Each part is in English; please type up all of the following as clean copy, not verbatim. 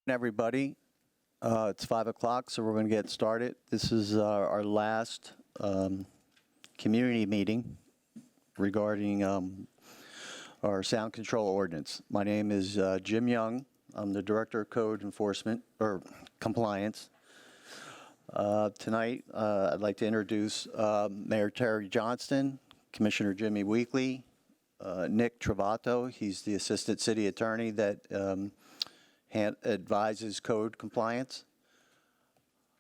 Everybody. It's 5 o'clock, so we're going to get started. This is our last community meeting regarding our sound control ordinance. My name is Jim Young. I'm the Director of Code Enforcement or Compliance. Tonight, I'd like to introduce Mayor Terry Johnston, Commissioner Jimmy Weekly, Nick Travato. He's the Assistant City Attorney that advises code compliance.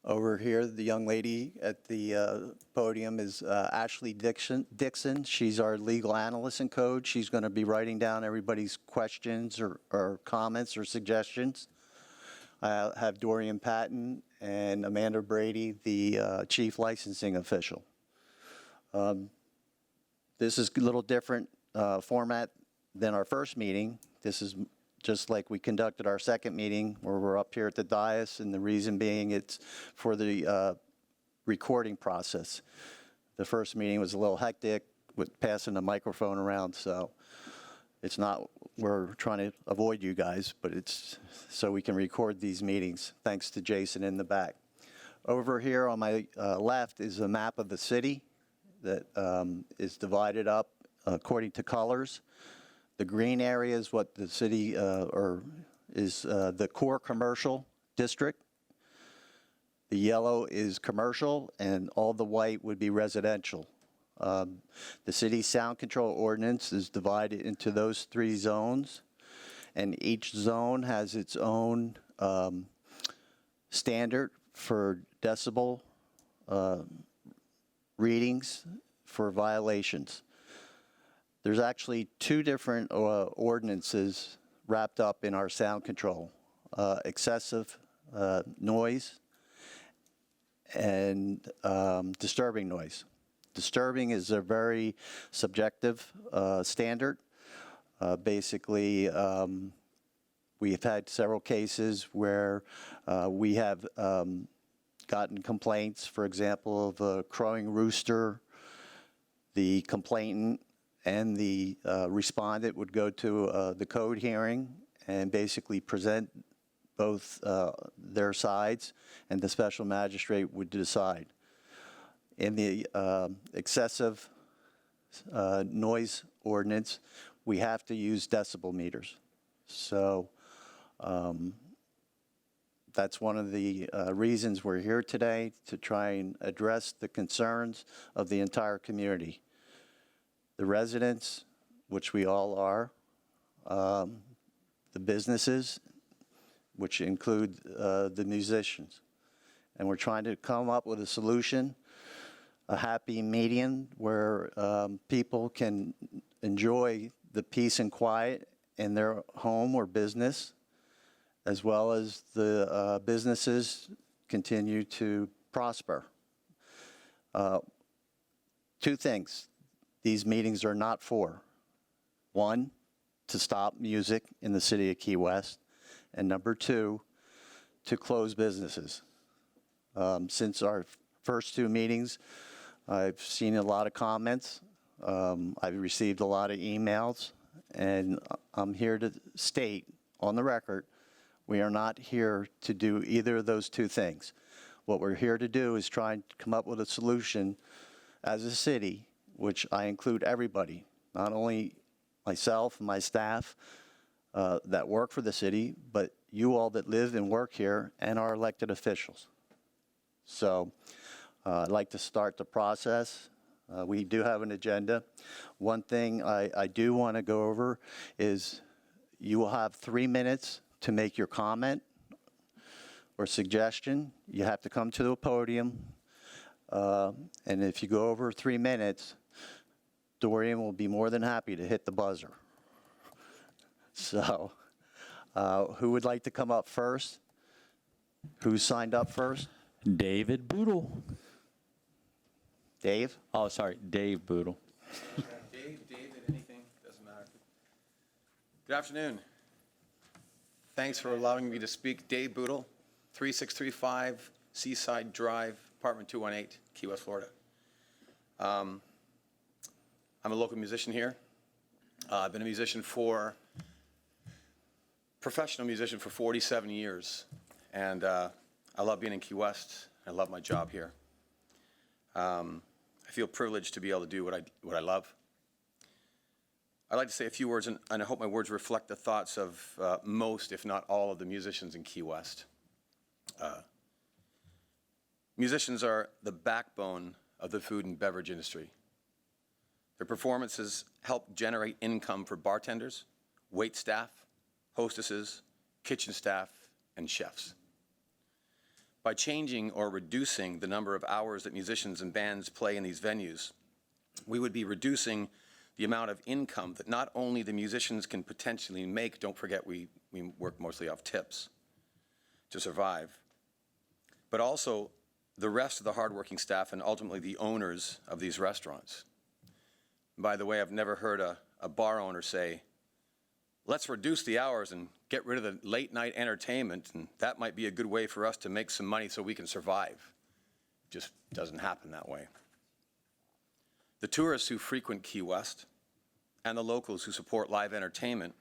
Over here, the young lady at the podium is Ashley Dixon. She's our legal analyst in code. She's going to be writing down everybody's questions or comments or suggestions. I have Dorian Patton and Amanda Brady, the chief licensing official. This is a little different format than our first meeting. This is just like we conducted our second meeting where we're up here at the dais, and the reason being it's for the recording process. The first meeting was a little hectic with passing the microphone around, so it's not, we're trying to avoid you guys, but it's so we can record these meetings, thanks to Jason in the back. Over here on my left is a map of the city that is divided up according to colors. The green area is what the city is the core commercial district. The yellow is commercial, and all the white would be residential. The city sound control ordinance is divided into those three zones, and each zone has its own standard for decibel readings for violations. There's actually two different ordinances wrapped up in our sound control, excessive noise and disturbing noise. Disturbing is a very subjective standard. Basically, we've had several cases where we have gotten complaints, for example, of a crowing rooster. The complainant and the respondent would go to the code hearing and basically present both their sides, and the special magistrate would decide. In the excessive noise ordinance, we have to use decibel meters. So that's one of the reasons we're here today, to try and address the concerns of the entire community. The residents, which we all are, the businesses, which include the musicians. And we're trying to come up with a solution, a happy median where people can enjoy the peace and quiet in their home or business, as well as the businesses continue to prosper. Two things these meetings are not for. One, to stop music in the city of Key West, and number two, to close businesses. Since our first two meetings, I've seen a lot of comments. I've received a lot of emails, and I'm here to state on the record, we are not here to do either of those two things. What we're here to do is try and come up with a solution as a city, which I include everybody, not only myself and my staff that work for the city, but you all that live and work here and our elected officials. So I'd like to start the process. We do have an agenda. One thing I do want to go over is you will have 3 minutes to make your comment or suggestion. You have to come to the podium. And if you go over 3 minutes, Dorian will be more than happy to hit the buzzer. So who would like to come up first? Who signed up first? David Boodle. Dave? Oh, sorry, Dave Boodle. David, anything, doesn't matter. Good afternoon. Thanks for allowing me to speak. Dave Boodle, 3635 Seaside Drive, apartment 218, Key West, Florida. I'm a local musician here. I've been a musician for professional musician for 47 years, and I love being in Key West. I love my job here. I feel privileged to be able to do what I love. I'd like to say a few words, and I hope my words reflect the thoughts of most, if not all, of the musicians in Key West. Musicians are the backbone of the food and beverage industry. Their performances help generate income for bartenders, wait staff, hostesses, kitchen staff, and chefs. By changing or reducing the number of hours that musicians and bands play in these venues, we would be reducing the amount of income that not only the musicians can potentially make, don't forget we work mostly off tips to survive, but also the rest of the hardworking staff and ultimately the owners of these restaurants. By the way, I've never heard a bar owner say, let's reduce the hours and get rid of the late night entertainment, and that might be a good way for us to make some money so we can survive. It just doesn't happen that way. The tourists who frequent Key West and the locals who support live entertainment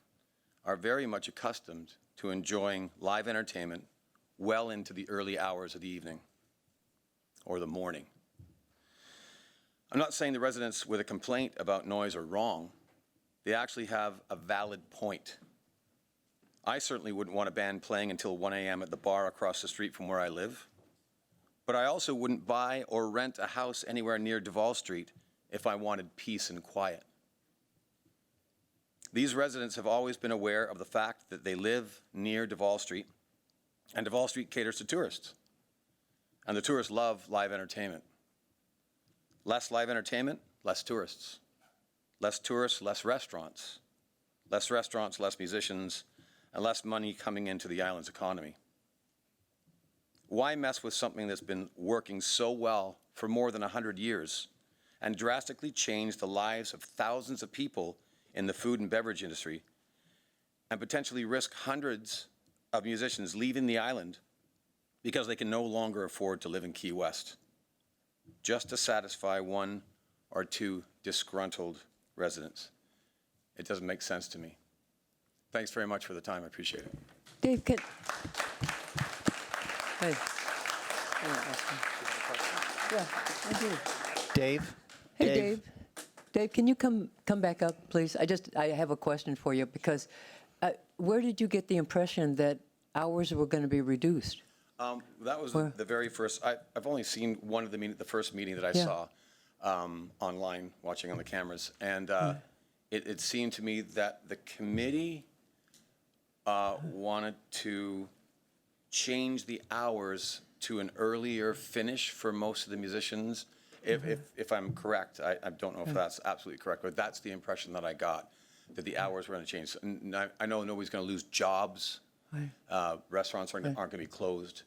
are very much accustomed to enjoying live entertainment well into the early hours of the evening or the morning. I'm not saying the residents with a complaint about noise are wrong. They actually have a valid point. I certainly wouldn't want a band playing until 1 a.m. at the bar across the street from where I live. But I also wouldn't buy or rent a house anywhere near Duval Street if I wanted peace and quiet. These residents have always been aware of the fact that they live near Duval Street, and Duval Street caters to tourists. And the tourists love live entertainment. Less live entertainment, less tourists. Less tourists, less restaurants. Less restaurants, less musicians, and less money coming into the island's economy. Why mess with something that's been working so well for more than 100 years and drastically change the lives of thousands of people in the food and beverage industry and potentially risk hundreds of musicians leaving the island because they can no longer afford to live in Key West, just to satisfy one or two disgruntled residents? It doesn't make sense to me. Thanks very much for the time. I appreciate it. Dave, can... Hey. Yeah, I do. Dave? Hey, Dave. Dave, can you come back up, please? I have a question for you, because where did you get the impression that hours were going to be reduced? That was the very first. I've only seen one of the first meeting that I saw online, watching on the cameras, and it seemed to me that the committee wanted to change the hours to an earlier finish for most of the musicians. If I'm correct, I don't know if that's absolutely correct, but that's the impression that I got, that the hours were going to change. And I know nobody's going to lose jobs. Right. Restaurants aren't going to be closed,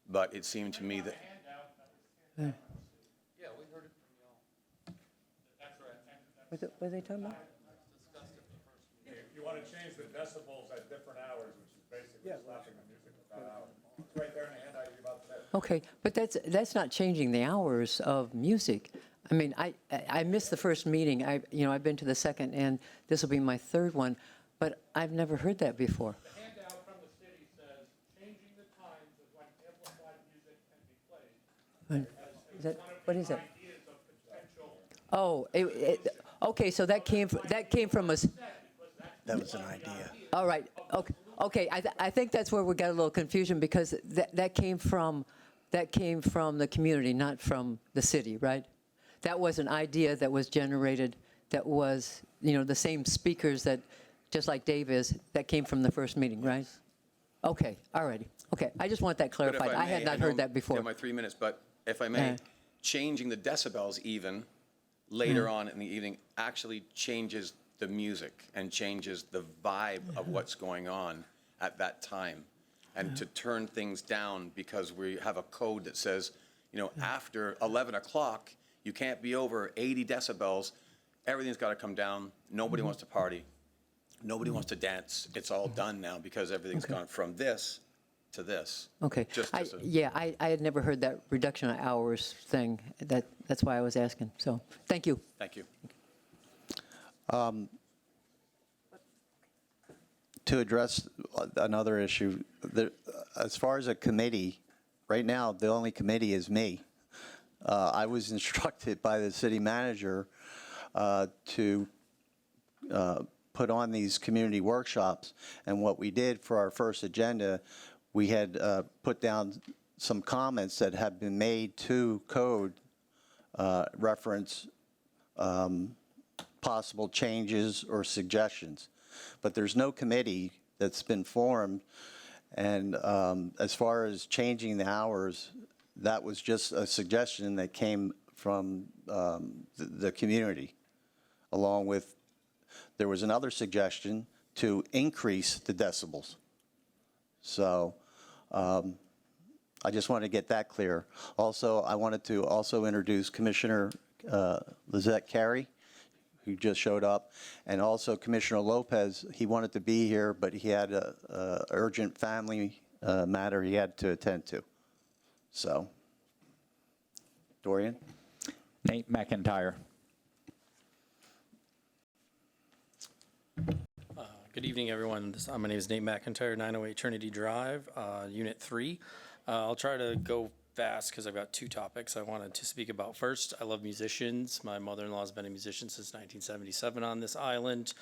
but it seemed to me that. Yeah. Yeah, we heard it from y'all. That's right. What are they talking about? If you want to change the decibels at different hours, which is basically stopping the music without hours. It's right there in the handout you're about to say. Okay, but that's not changing the hours of music. I mean, I missed the first meeting. I've been to the second, and this will be my third one, but I've never heard that before. The handout from the city says, changing the times of when amplified music can be played. What is that? Ideas of potential. Oh, okay. So that came from us. That was an idea. All right. Okay. I think that's where we got a little confusion, because that came from the community, not from the city, right? That was an idea that was generated. That was the same speakers that, just like Dave is, that came from the first meeting, right? Okay. All righty. Okay. I just want that But if clarified. I had may, not know heard that before. in my 3 minutes, but if I may, changing the decibels even later on in the evening actually changes the music and changes the vibe of what's going on at that time. And to turn things down because we have a code that says, after 11 o'clock, you can't be over 80 decibels. Everything's got to come down. Nobody wants to party. Nobody wants to dance. It's all done now because everything's gone from this to this. Okay. I had never heard that reduction of hours thing. That's why I was asking. So, thank you. Thank you. to address another issue, as far as a committee, right now, the only committee is me. I was instructed by the city manager to put on these community workshops, and what we did for our first agenda, we had put down some comments that have been made to code reference possible changes or suggestions. But there's no committee that's been formed, and as far as changing the hours, that was just a suggestion that came from the community, along with, there was another suggestion to increase the decibels. So I just wanted to get that clear. Also, I wanted to also introduce Commissioner Lizette Carey, who just showed up, and also Commissioner Lopez. He wanted to be here, but he had a urgent family matter he had to attend to. So, Dorian? Nate McIntyre. Good evening, everyone. My name is Nate McIntyre, 908 Trinity Drive, Unit 3. I'll try to go fast because I've got two topics I wanted to speak about. First, I love musicians. My mother-in-law has been a musician since 1977 on this island.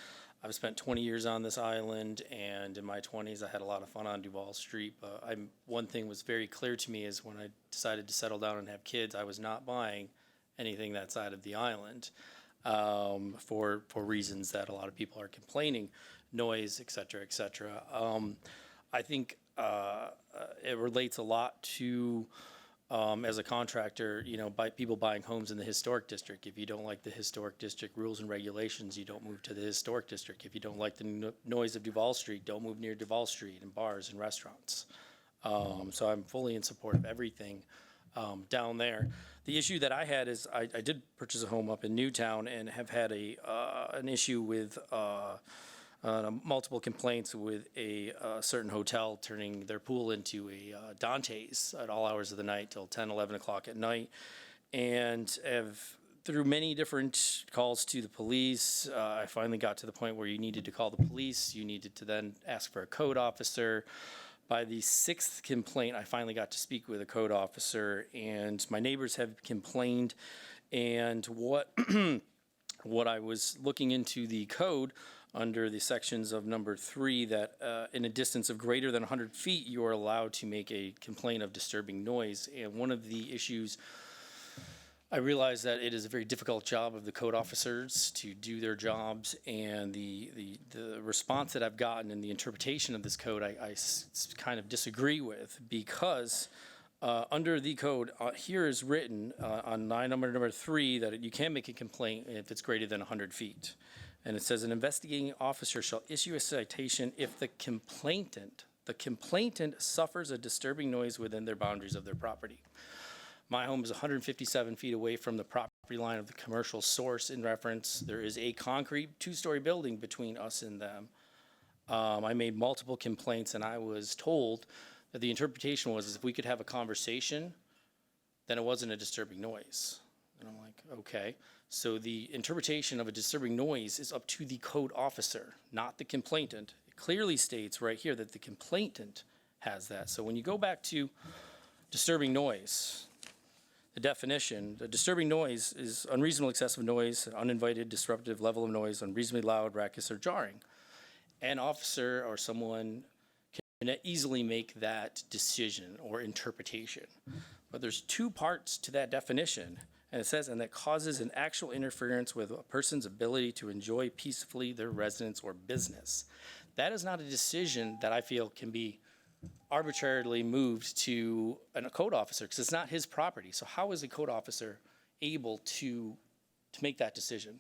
I've spent 20 years on this island, and in my 20s, I had a lot of fun on Duval Street. But one thing was very clear to me is when I decided to settle down and have kids, I was not buying anything that side of the island for reasons that a lot of people are complaining. Noise, et cetera, et cetera. I think it relates a lot to, as a contractor, by people buying homes in the historic district. If you don't like the historic district rules and regulations, you don't move to the historic district. If you don't like the noise of Duval Street, don't move near Duval Street and bars and restaurants. So I'm fully in support of everything down there. The issue that I had is I did purchase a home up in Newtown and have had an issue with multiple complaints with a certain hotel turning their pool into a Dante's at all hours of the night till 10, 11 o'clock at night. And through many different calls to the police, I finally got to the point where you needed to call the police. You needed to then ask for a code officer. By the sixth complaint, I finally got to speak with a code officer, and my neighbors have complained. And what I was looking into the code under the sections of number 3, that in a distance of greater than 100 feet, you are allowed to make a complaint of disturbing noise. And one of the issues, I realize that it is a very difficult job of the code officers to do their jobs, and the response that I've gotten and the interpretation of this code, I kind of disagree with, because under the code, here is written on number 3 that you can make a complaint if it's greater than 100 feet. And it says, an investigating officer shall issue a citation if the complainant suffers a disturbing noise within their boundaries of their property. My home is 157 feet away from the property line of the commercial source. In reference, there is a concrete 2-story building between us and them. I made multiple complaints, and I was told that the interpretation was if we could have a conversation, then it wasn't a disturbing noise. And I'm like, okay. So the interpretation of a disturbing noise is up to the code officer, not the complainant. It clearly states right here that the complainant has that. So when you go back to disturbing noise, the definition, the disturbing noise is unreasonable excessive noise, uninvited disruptive level of noise, unreasonably loud, raucous, or jarring. An officer or someone can easily make that decision or interpretation. But there's 2 parts to that definition. And it says, and that causes an actual interference with a person's ability to enjoy peacefully their residence or business. That is not a decision that I feel can be arbitrarily moved to a code officer, because it's not his property. So how is a code officer able to make that decision?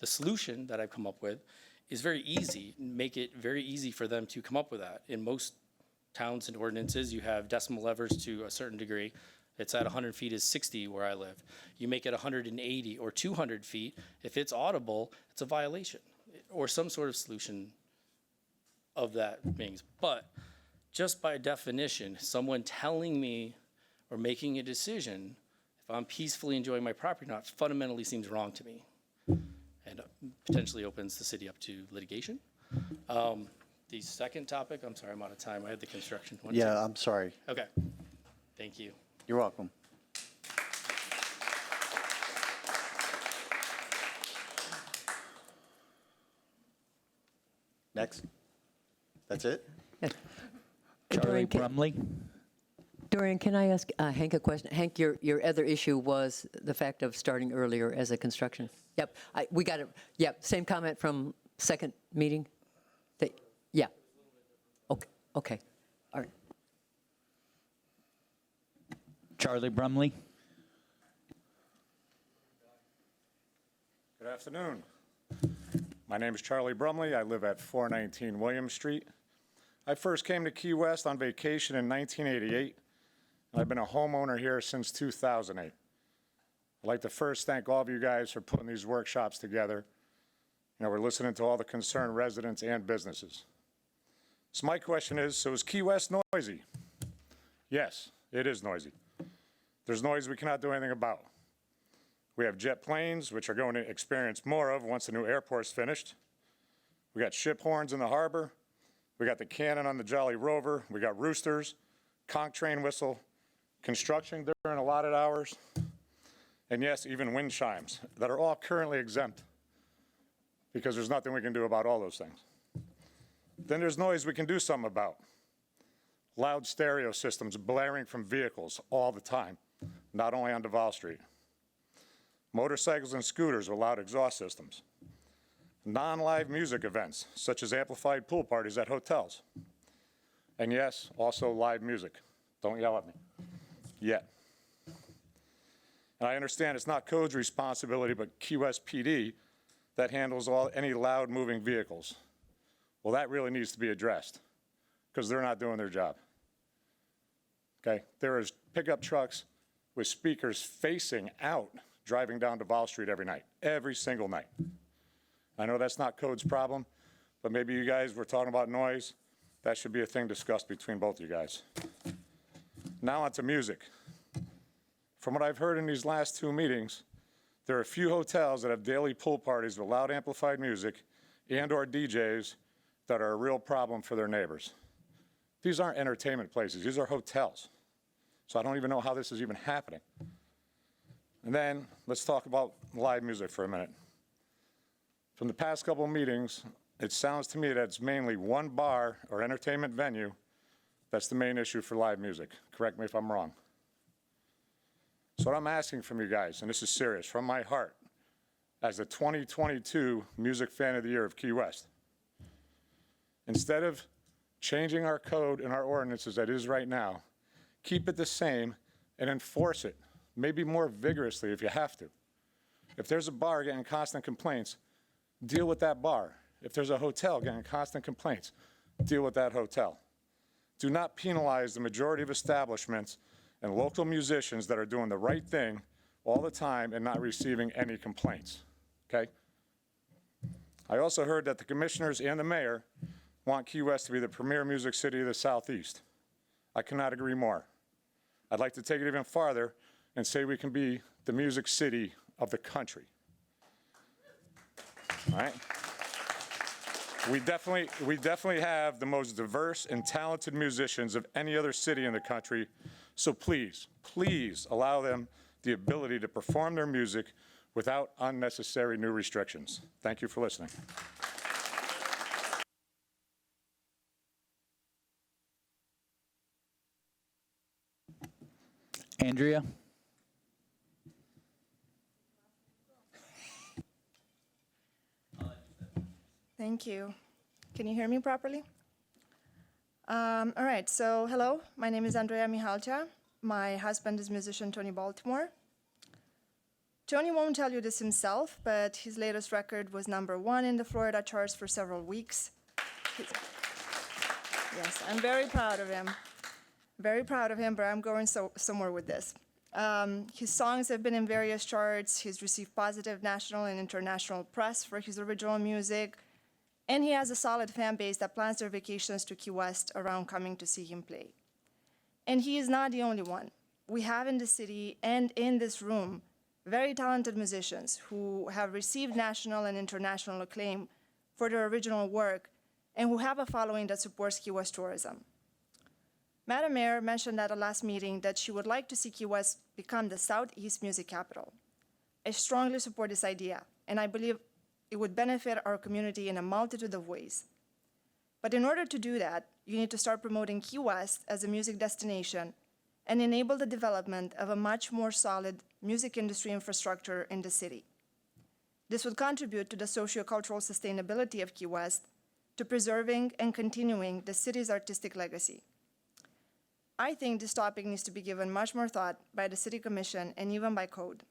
The solution that I've come up with is very easy. Make it very easy for them to come up with that. In most towns and ordinances, you have decimal levers to a certain degree. It's at 100 feet is 60 where I live. You make it 180 or 200 feet. If it's audible, it's a violation or some sort of solution of that means. But just by definition, someone telling me or making a decision, if I'm peacefully enjoying my property or not, fundamentally seems wrong to me, and potentially opens the city up to litigation. The second topic, I'm sorry, I'm out of time. I had the construction one. Yeah, I'm sorry. too. Okay. Thank you. You're welcome. Next. That's it? Charlie Dorian, Brumley. Dorian, can I ask Hank a question? Hank, your other issue was the fact of starting earlier as a construction. Yep, we got it. Yep, same comment from second meeting? Yeah. Okay, all right. Charlie Brumley. Good afternoon. My name is Charlie Brumley. I live at 419 William Street. I first came to Key West on vacation in 1988, and I've been a homeowner here since 2008. I'd like to first thank all of you guys for putting these workshops together. You know, we're listening to all the concerned residents and businesses. So my question is, so is Key West noisy? Yes, it is noisy. There's noise we cannot do anything about. We have jet planes, which are going to experience more of once the new airport's finished. We got ship horns in the harbor. We got the cannon on the Jolly Rover. We got roosters, conch train whistle, construction during allotted hours, and yes, even wind chimes that are all currently exempt because there's nothing we can do about all those things. Then there's noise we can do something about. Loud stereo systems blaring from vehicles all the time, not only on Duval Street. Motorcycles and scooters with loud exhaust systems. Non-live music events, such as amplified pool parties at hotels. And yes, also live music. Don't yell at me. Yet. And I understand it's not code's responsibility, but Key West PD that handles any loud moving vehicles. Well, that really needs to be addressed because they're not doing their job. Okay, there is pickup trucks with speakers facing out driving down Duval Street every single night. I know that's not code's problem, but maybe you guys were talking about noise. That should be a thing discussed between both you guys. Now on to music. From what I've heard in these last two meetings, there are a few hotels that have daily pool parties with loud amplified music and/or DJs that are a real problem for their neighbors. These aren't entertainment places. These are hotels. So I don't even know how this is even happening. And then let's talk about live music for a minute. From the past couple of meetings, it sounds to me that it's mainly one bar or entertainment venue that's the main issue for live music. Correct me if I'm wrong. So what I'm asking from you guys, and this is serious, from my heart, as the 2022 Music Fan of the Year of Key West, instead of changing our code and our ordinances that is right now, keep it the same and enforce it, maybe more vigorously if you have to. If there's a bar getting constant complaints, deal with that bar. If there's a hotel getting constant complaints, deal with that hotel. Do not penalize the majority of establishments and local musicians that are doing the right thing all the time and not receiving any complaints, okay? I also heard that the commissioners and the mayor want Key West to be the premier music city of the Southeast. I cannot agree more. I'd like to take it even farther and say we can be the music city of the country. All right? We definitely have the most diverse and talented musicians of any other city in the country. So please, please allow them the ability to perform their music without unnecessary new restrictions. Thank you for listening. Andrea. Thank you. Can you hear me properly? All right, so hello, my name is Andrea Mihalcha. My husband is musician Tony Baltimore. Tony won't tell you this himself, but his latest record was #1 in the Florida charts for several weeks. Yes, I'm very proud of him. Very proud of him, but I'm going somewhere with this. His songs have been in various charts. He's received positive national and international press for his original music. And he has a solid fan base that plans their vacations to Key West around coming to see him play. And he is not the only one. We have in the city and in this room very talented musicians who have received national and international acclaim for their original work and who have a following that supports Key West tourism. Madam Mayor mentioned at the last meeting that she would like to see Key West become the Southeast music capital. I strongly support this idea, and I believe it would benefit our community in a multitude of ways. But in order to do that, you need to start promoting Key West as a music destination and enable the development of a much more solid music industry infrastructure in the city. This would contribute to the sociocultural sustainability of Key West, to preserving and continuing the city's artistic legacy. I think this topic needs to be given much more thought by the City Commission and even by code.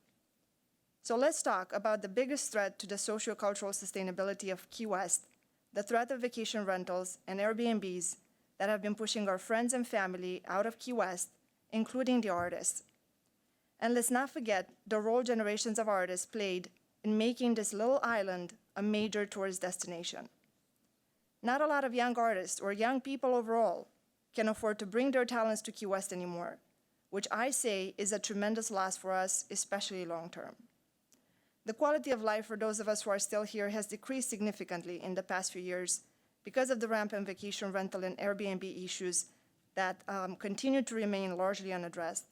So let's talk about the biggest threat to the sociocultural sustainability of Key West, the threat of vacation rentals and Airbnbs that have been pushing our friends and family out of Key West, including the artists. And let's not forget the role generations of artists played in making this little island a major tourist destination. Not a lot of young artists or young people overall can afford to bring their talents to Key West anymore, which I say is a tremendous loss for us, especially long-term. The quality of life for those of us who are still here has decreased significantly in the past few years because of the rampant vacation rental and Airbnb issues that continue to remain largely unaddressed.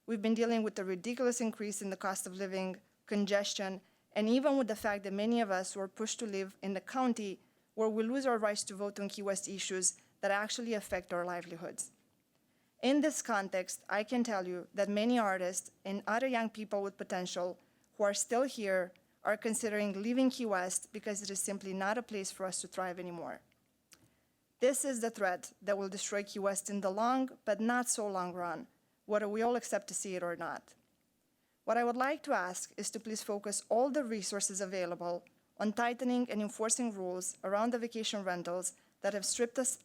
We've been dealing with the ridiculous increase in the cost of living, congestion, and even with the fact that many of us were pushed to live in the county where we lose our rights to vote on Key West issues that actually affect our livelihoods. In this context, I can tell you that many artists and other young people with potential who are still here are considering leaving Key West because it is simply not a place for us to thrive anymore. This is the threat that will destroy Key West in the long, but not so long run, whether we all accept to see it or not. What I would like to ask is to please focus all the resources available on tightening and enforcing rules around the vacation rentals that have stripped us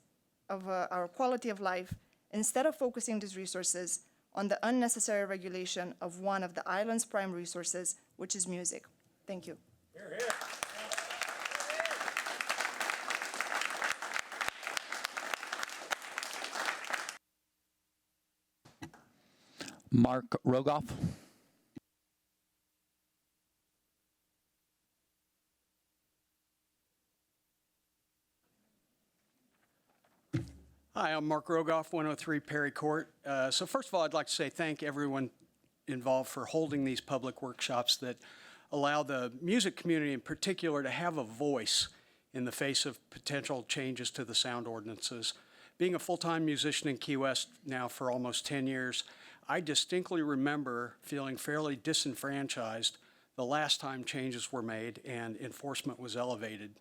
of our quality of life, instead of focusing these resources on the unnecessary regulation of one of the island's prime resources, which is music. Thank you. Mark Rogoff. Hi, I'm Mark Rogoff, 103 Perry Court. So first of all, I'd like to say thank everyone involved for holding these public workshops that allow the music community in particular to have a voice in the face of potential changes to the sound ordinances. Being a full-time musician in Key West now for almost 10 years, I distinctly remember feeling fairly disenfranchised the last time changes were made and enforcement was elevated.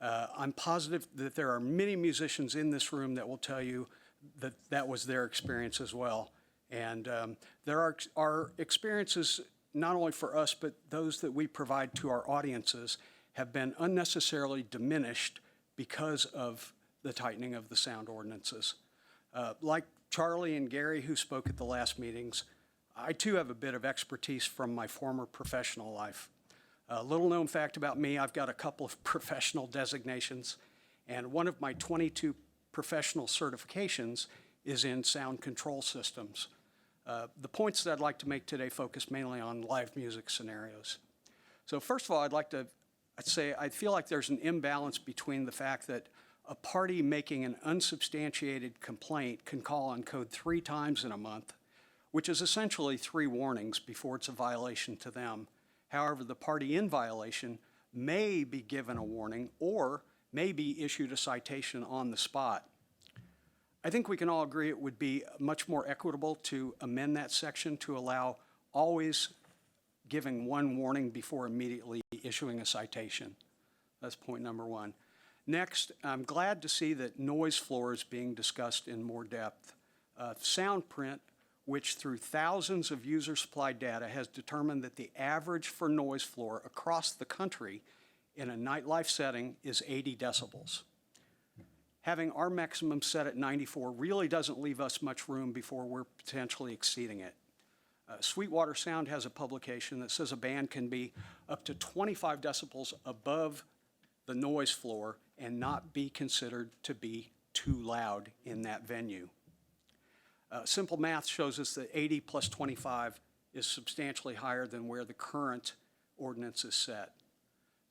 I'm positive that there are many musicians in this room that will tell you that that was their experience as well. And there are experiences, not only for us, but those that we provide to our audiences have been unnecessarily diminished because of the tightening of the sound ordinances. Like Charlie and Gary, who spoke at the last meetings, I too have a bit of expertise from my former professional life. A little known fact about me, I've got a couple of professional designations, and one of my 22 professional certifications is in sound control systems. The points that I'd like to make today focus mainly on live music scenarios. So first of all, I'd say I feel like there's an imbalance between the fact that a party making an unsubstantiated complaint can call on code 3 times in a month, which is essentially 3 warnings before it's a violation to them. However, the party in violation may be given a warning or may be issued a citation on the spot. I think we can all agree it would be much more equitable to amend that section to allow always giving 1 warning before immediately issuing a citation. That's point number 1. Next, I'm glad to see that noise floor is being discussed in more depth. Soundprint, which through thousands of user-supplied data has determined that the average for noise floor across the country in a nightlife setting is 80 decibels. Having our maximum set at 94 really doesn't leave us much room before we're potentially exceeding it. Sweetwater Sound has a publication that says a band can be up to 25 decibels above the noise floor and not be considered to be too loud in that venue. Simple math shows us that 80 plus 25 is substantially higher than where the current ordinance is set.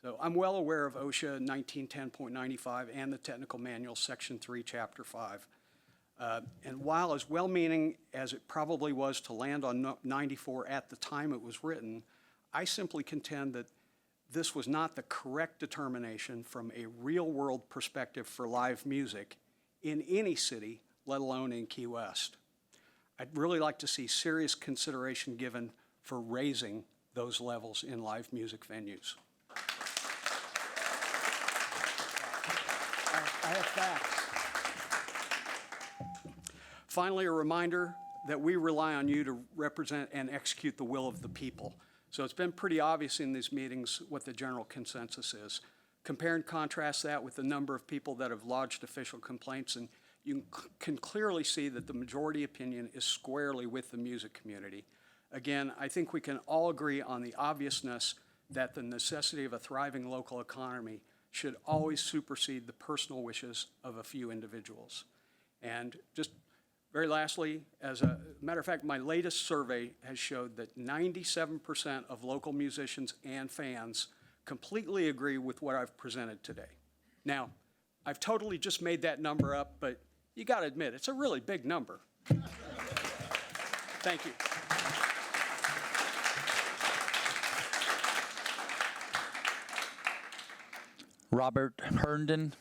So I'm well aware of OSHA 1910.95 and the Technical Manual, Section 3, Chapter 5. And while as well-meaning as it probably was to land on 94 at the time it was written, I simply contend that this was not the correct determination from a real-world perspective for live music in any city, let alone in Key West. I'd really like to see serious consideration given for raising those levels in live music venues. I have facts. Finally, a reminder that we rely on you to represent and execute the will of the people. So it's been pretty obvious in these meetings what the general consensus is. Compare and contrast that with the number of people that have lodged official complaints, and you can clearly see that the majority opinion is squarely with the music community. Again, I think we can all agree on the obviousness that the necessity of a thriving local economy should always supersede the personal wishes of a few individuals. And just very lastly, as a matter of fact, my latest survey has showed that 97% of local musicians and fans completely agree with what I've presented today. Now, I've totally just made that number up, but you got to admit, it's a really big number. Thank you. Robert Herndon.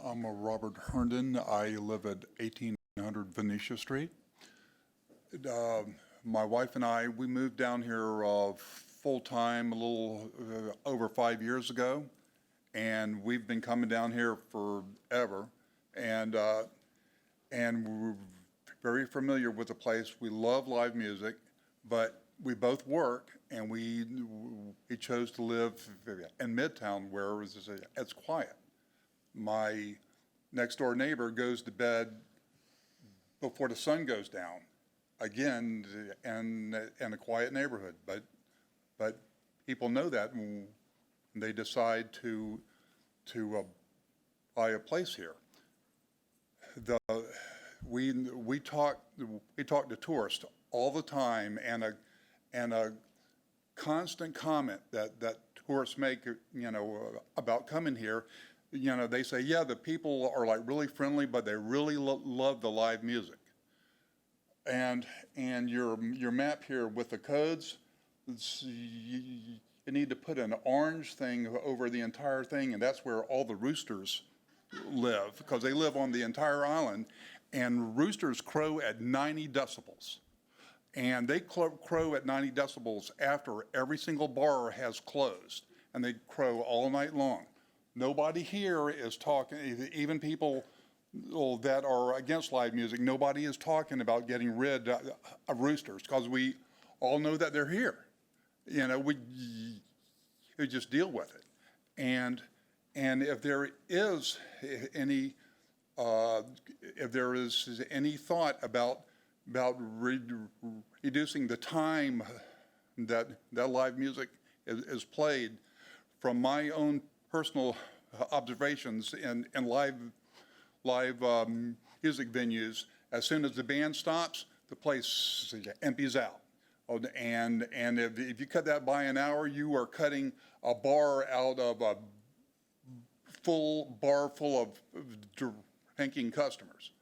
I'm a Robert Herndon. I live at 1800 Venetia Street. My wife and I, we moved down here full-time a little over 5 years ago, and we've been coming down here forever, and we're very familiar with the place. We love live music, but we both work, and we chose to live in Midtown where it's quiet. My next door neighbor goes to bed before the sun goes down, again, in a quiet neighborhood. But people know that when they decide to buy a place here. We talk to tourists all the time, and a constant comment that tourists make, about coming here. They say, yeah, the people are like really friendly, but they really love the live music. And your map here with the codes, you need to put an orange thing over the entire thing, and that's where all the roosters live, because they live on the entire island, and roosters crow at 90 decibels. And they crow at 90 decibels after every single bar has closed, and they crow all night long. Nobody here is talking, even people that are against live music, nobody is talking about getting rid of roosters, because we all know that they're here. We just deal with it. And if there is any thought about reducing the time that live music is played, from my own personal observations in live music venues, as soon as the band stops, the place empties out. And if you cut that by an hour, you are cutting a bar out of a full bar full of drinking customers.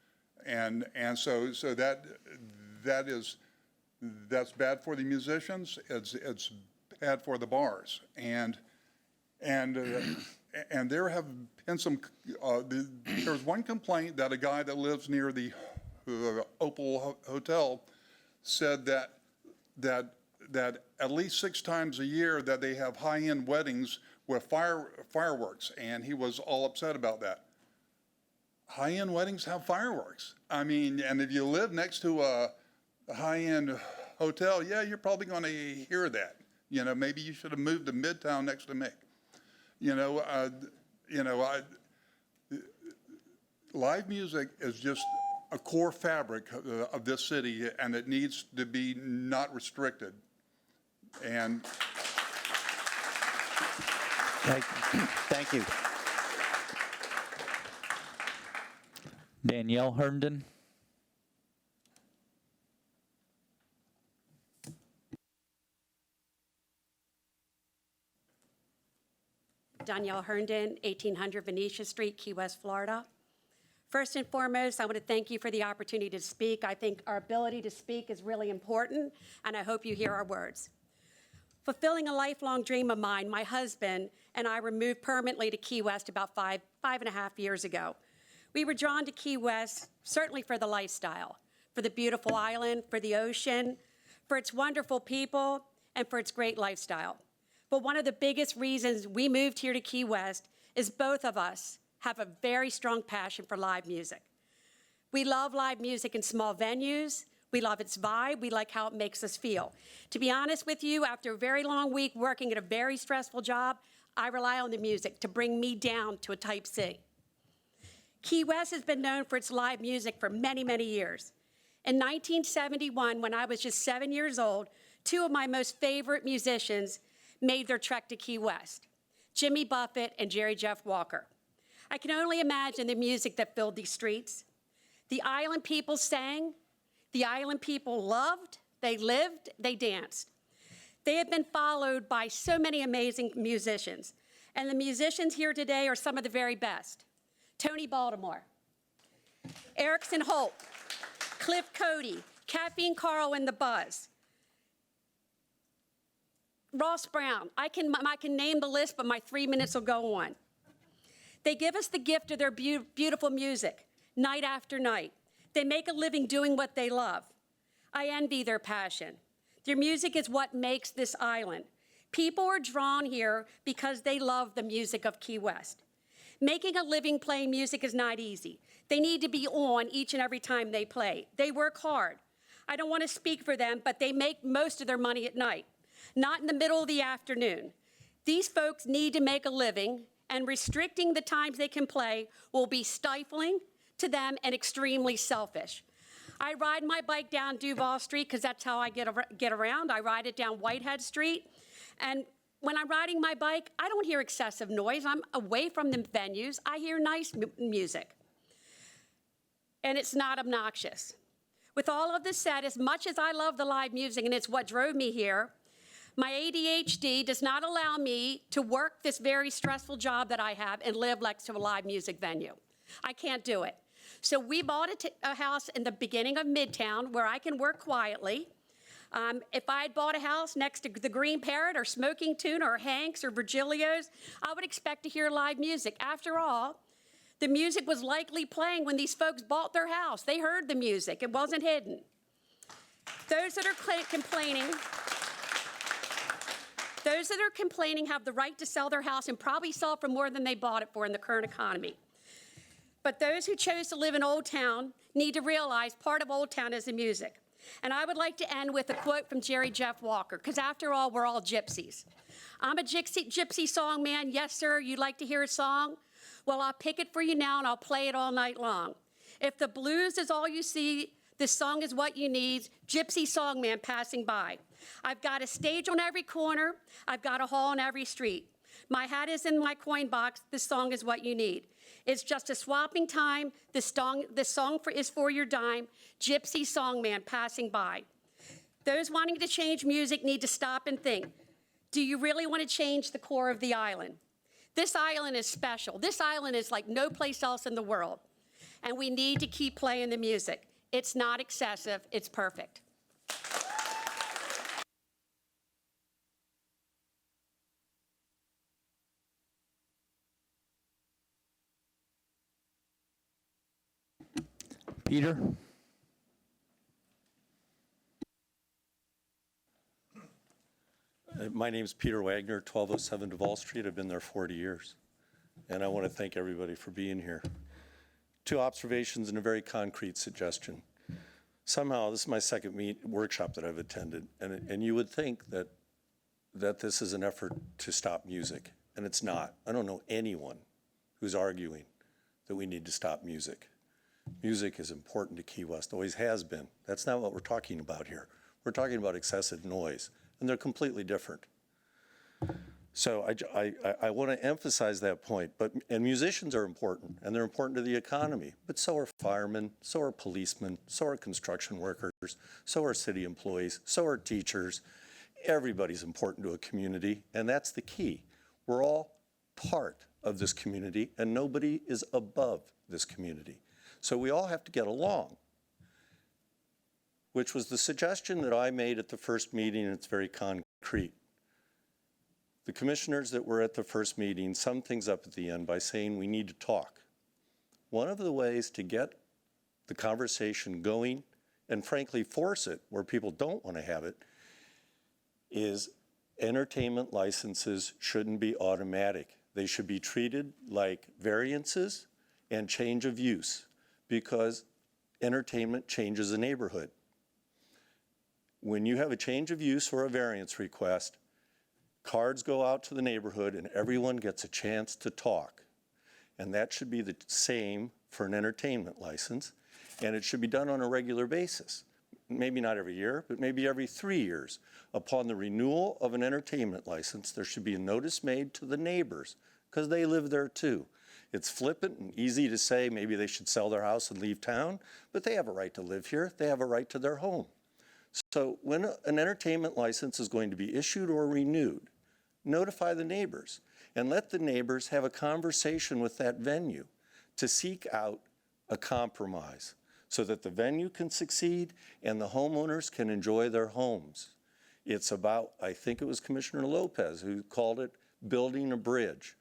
And so that's bad for the musicians. It's bad for the bars. And there have been some, there's one complaint that a guy that lives near the Opal Hotel said that at least 6 times a year that they have high-end weddings with fireworks, and he was all upset about that. High-end weddings have fireworks. I mean, and if you live next to a high-end hotel, yeah, you're probably going to hear that. Maybe you should have moved to Midtown next to me. Live music is just a core fabric of this city, and it needs to be not restricted. And Thank you. Danielle Herndon. Danielle Herndon, 1800 Venetia Street, Key West, Florida. First and foremost, I want to thank you for the opportunity to speak. I think our ability to speak is really important, and I hope you hear our words. Fulfilling a lifelong dream of mine, my husband and I were moved permanently to Key West about five and a half years ago. We were drawn to Key West certainly for the lifestyle, for the beautiful island, for the ocean, for its wonderful people, and for its great lifestyle. But one of the biggest reasons we moved here to Key West is both of us have a very strong passion for live music. We love live music in small venues. We love its vibe. We like how it makes us feel. To be honest with you, after a very long week working at a very stressful job, I rely on the music to bring me down to a type C. Key West has been known for its live music for many, many years. In 1971, when I was just 7 years old, two of my most favorite musicians made their trek to Key West, Jimmy Buffett and Jerry Jeff Walker. I can only imagine the music that filled these streets. The island people sang, the island people loved, they lived, they danced. They have been followed by so many amazing musicians, and the musicians here today are some of the very best. Tony Baltimore, Erickson Holt, Cliff Cody, Caffeine Carl and the Buzz, Ross Brown. I can name the list, but my 3 minutes will go on. They give us the gift of their beautiful music, night after night. They make a living doing what they love. I envy their passion. Their music is what makes this island. People are drawn here because they love the music of Key West. Making a living playing music is not easy. They need to be on each and every time they play. They work hard. I don't want to speak for them, but they make most of their money at night, not in the middle of the afternoon. These folks need to make a living, and restricting the times they can play will be stifling to them and extremely selfish. I ride my bike down Duval Street because that's how I get around. I ride it down Whitehead Street, and when I'm riding my bike, I don't hear excessive noise. I'm away from the venues. I hear nice music, and it's not obnoxious. With all of this said, as much as I love the live music, and it's what drove me here, my ADHD does not allow me to work this very stressful job that I have and live next to a live music venue. I can't do it. So we bought a house in the beginning of Midtown where I can work quietly. If I had bought a house next to the Green Parrot or Smoking Tune or Hank's or Virgilio's, I would expect to hear live music. After all, the music was likely playing when these folks bought their house. They heard the music. It wasn't hidden. Those that are complaining have the right to sell their house and probably sell for more than they bought it for in the current economy. But those who chose to live in Old Town need to realize part of Old Town is the music. And I would like to end with a quote from Jerry Jeff Walker, because after all, we're all gypsies. I'm a gypsy song man. Yes, sir, you'd like to hear a song? Well, I'll pick it for you now, and I'll play it all night long. If the blues is all you see, this song is what you need. Gypsy song man passing by. I've got a stage on every corner. I've got a hall on every street. My hat is in my coin box. This song is what you need. It's just a swapping time. This song is for your dime. Gypsy song man passing by. Those wanting to change music need to stop and think. Do you really want to change the core of the island? This island is special. This island is like no place else in the world. And we need to keep playing the music. It's not excessive. It's perfect. Peter. My name is Peter Wagner, 1207 Duval Street. I've been there 40 years. And I want to thank everybody for being here. 2 observations and a very concrete suggestion. Somehow, this is my second workshop that I've attended, and you would think that this is an effort to stop music, and it's not. I don't know anyone who's arguing that we need to stop music. Music is important to Key West, always has been. That's not what we're talking about here. We're talking about excessive noise, and they're completely different. So I want to emphasize that point. And musicians are important, and they're important to the economy. But so are firemen, so are policemen, so are construction workers, so are city employees, so are teachers. Everybody's important to a community, and that's the key. We're all part of this community, and nobody is above this community. So we all have to get along, which was the suggestion that I made at the first meeting, and it's very concrete. The commissioners that were at the first meeting summed things up at the end by saying we need to talk. One of the ways to get the conversation going, and frankly force it where people don't want to have it, is entertainment licenses shouldn't be automatic. They should be treated like variances and change of use, because entertainment changes a neighborhood. When you have a change of use or a variance request, cards go out to the neighborhood and everyone gets a chance to talk. And that should be the same for an entertainment license, and it should be done on a regular basis. Maybe not every year, but maybe every 3 years. Upon the renewal of an entertainment license, there should be a notice made to the neighbors, because they live there too. It's flippant and easy to say maybe they should sell their house and leave town, but they have a right to live here. They have a right to their home. So when an entertainment license is going to be issued or renewed, notify the neighbors and let the neighbors have a conversation with that venue to seek out a compromise so that the venue can succeed and the homeowners can enjoy their homes. It's about, I think it was Commissioner Lopez who called it building a bridge.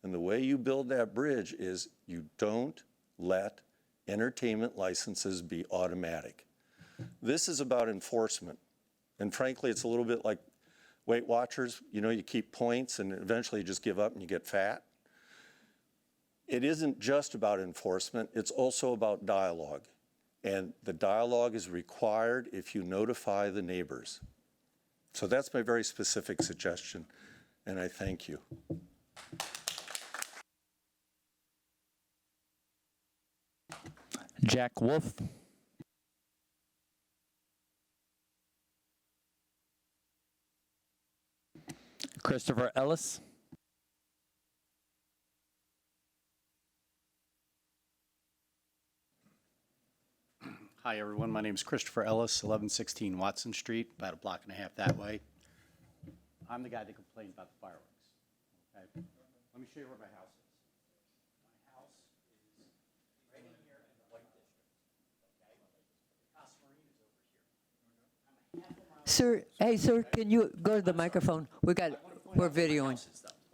And the way you build that bridge is you don't let entertainment licenses be automatic. This is about enforcement. And frankly, it's a little bit like Weight Watchers. You know, you keep points and eventually you just give up and you get fat. It isn't just about enforcement, it's also about dialogue. And the dialogue is required if you notify the neighbors. So that's my very specific suggestion, and I thank you. Jack Wolf. Christopher Ellis. Hi, everyone. My name is Christopher Ellis, 1116 Watson Street, about a block and a half that way. I'm the guy that complained about the fireworks. Okay? Let me show you where my house is. My house is right in here in the White District. Okay? Casa Marine is over here. I'm a half a mile. Sir, hey, sir, can you go to the microphone? We're videoing.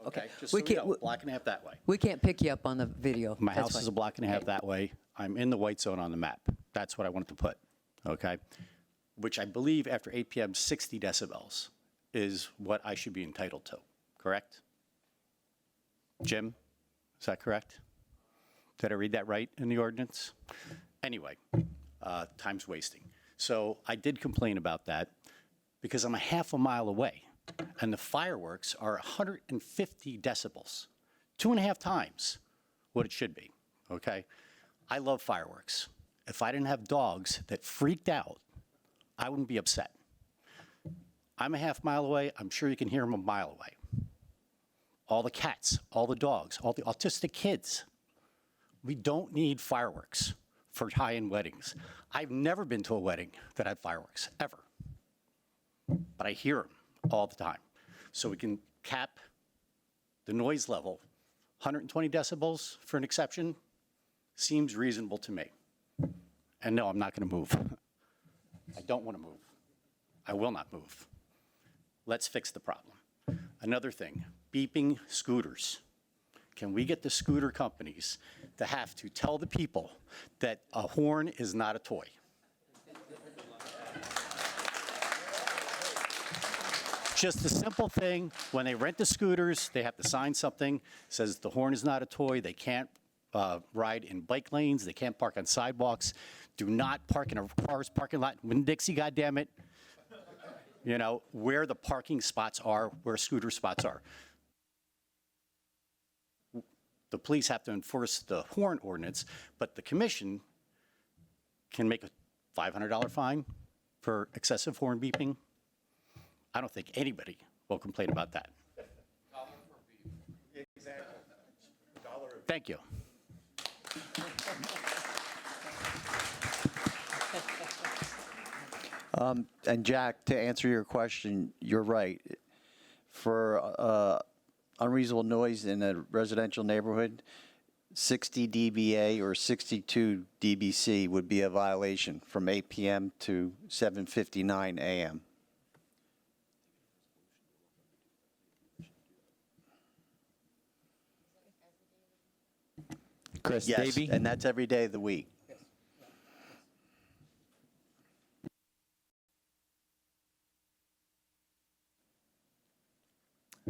Okay, just so We you can't- know, a block and a half that way. We can't pick you up on the video. My That's house is fine. a block and a half that way. I'm in the white zone on the map. That's what I wanted to put, okay? Which I believe after 8 p.m., 60 decibels is what I should be entitled to, correct? Jim, is that correct? Did I read that right in the ordinance? Anyway, time's wasting. So I did complain about that because I'm a half a mile away, and the fireworks are 150 decibels, 2.5 times what it should be, okay? I love fireworks. If I didn't have dogs that freaked out, I wouldn't be upset. I'm a half mile away. I'm sure you can hear them a mile away. All the cats, all the dogs, all the autistic kids. We don't need fireworks for high-end weddings. I've never been to a wedding that had fireworks, ever. But I hear them all the time. So we can cap the noise level. 120 decibels for an exception seems reasonable to me. And no, I'm not going to move. I don't want to move. I will not move. Let's fix the problem. Another thing, beeping scooters. Can we get the scooter companies to have to tell the people that a horn is not a toy? Just a simple thing, when they rent the scooters, they have to sign something, says the horn is not a toy, they can't ride in bike lanes, they can't park on sidewalks, do not park in a car's parking lot, Winn-Dixie, goddammit. You know, where the parking spots are, where scooter spots are. The police have to enforce the horn ordinance, but the commission can make a $500 fine for excessive horn beeping. I don't think anybody will complain about that. Thank you. And Jack, to answer your question, you're right. For unreasonable noise in a residential neighborhood, 60 dBA or 62 dBc would be a violation from 8 PM to 7:59 AM. Chris Yes, Davy. and that's every day of the week.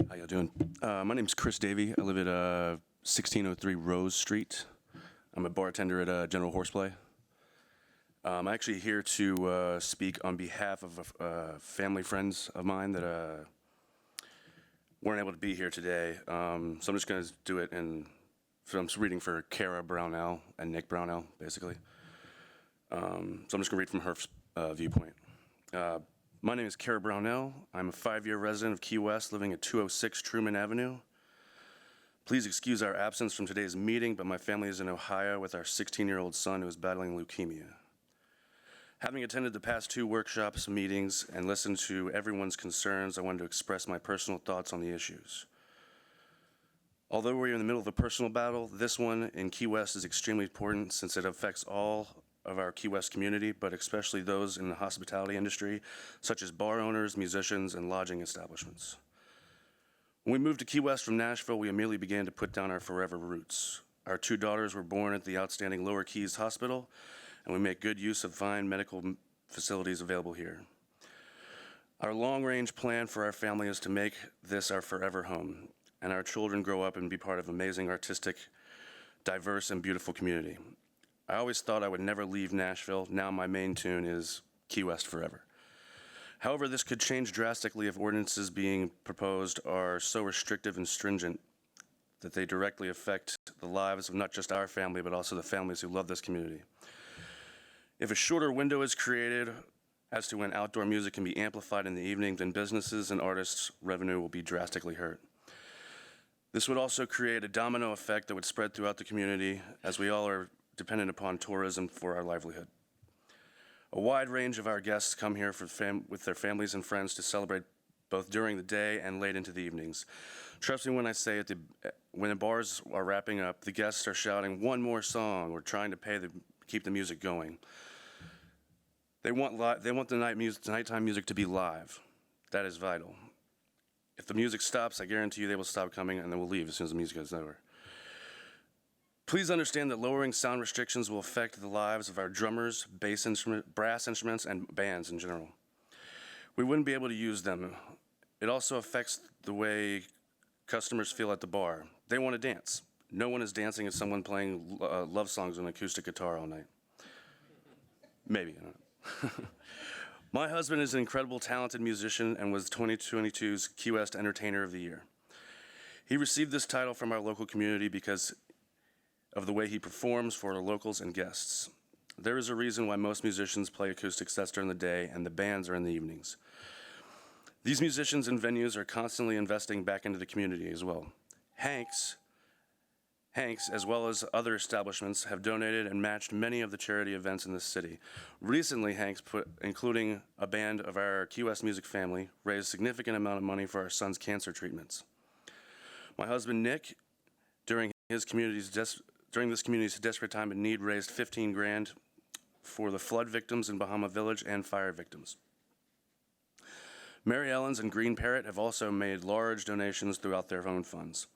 How y'all doing? My name's Chris Davy. I live at 1603 Rose Street. I'm a bartender at General Horseplay. I'm actually here to speak on behalf of family friends of mine that weren't able to be here today. So I'm just going to do it, and so I'm just reading for Kara Brownell and Nick Brownell, basically. So I'm just going to read from her viewpoint. My name is Kara Brownell. I'm a 5-year resident of Key West, living at 206 Truman Avenue. Please excuse our absence from today's meeting, but my family is in Ohio with our 16-year-old son who is battling leukemia. Having attended the past 2 workshops, meetings, and listened to everyone's concerns, I wanted to express my personal thoughts on the issues. Although we're in the middle of a personal battle, this one in Key West is extremely important since it affects all of our Key West community, but especially those in the hospitality industry, such as bar owners, musicians, and lodging establishments. When we moved to Key West from Nashville, we immediately began to put down our forever roots. Our 2 daughters were born at the outstanding Lower Keys Hospital, and we make good use of fine medical facilities available here. Our long-range plan for our family is to make this our forever home, and our children grow up and be part of an amazing, artistic, diverse, and beautiful community. I always thought I would never leave Nashville. Now my main tune is Key West forever. However, this could change drastically if ordinances being proposed are so restrictive and stringent that they directly affect the lives of not just our family, but also the families who love this community. If a shorter window is created as to when outdoor music can be amplified in the evening, then businesses and artists' revenue will be drastically hurt. This would also create a domino effect that would spread throughout the community, as we all are dependent upon tourism for our livelihood. A wide range of our guests come here with their families and friends to celebrate both during the day and late into the evenings. Trust me when I say it, when the bars are wrapping up, the guests are shouting one more song or trying to keep the music going. They want the nighttime music to be live. That is vital. If the music stops, I guarantee you they will stop coming and they will leave as soon as the music is over. Please understand that lowering sound restrictions will affect the lives of our drummers, brass instruments, and bands in general. We wouldn't be able to use them. It also affects the way customers feel at the bar. They want to dance. No one is dancing as someone playing love songs on an acoustic guitar all night. Maybe, I don't know. My husband is an incredible, talented musician and was 2022's Key West Entertainer of the Year. He received this title from our local community because of the way he performs for our locals and guests. There is a reason why most musicians play acoustic sets during the day and the bands are in the evenings. These musicians and venues are constantly investing back into the community as well. Hanks, as well as other establishments, have donated and matched many of the charity events in this city. Recently, Hanks, including a band of our Key West music family, raised a significant amount of money for our son's cancer treatments. My husband, Nick, during this community's desperate time of need, raised $15,000 for the flood victims in Bahama Village and fire victims. Mary Ellen's and Green Parrot have also made large donations throughout their own funds.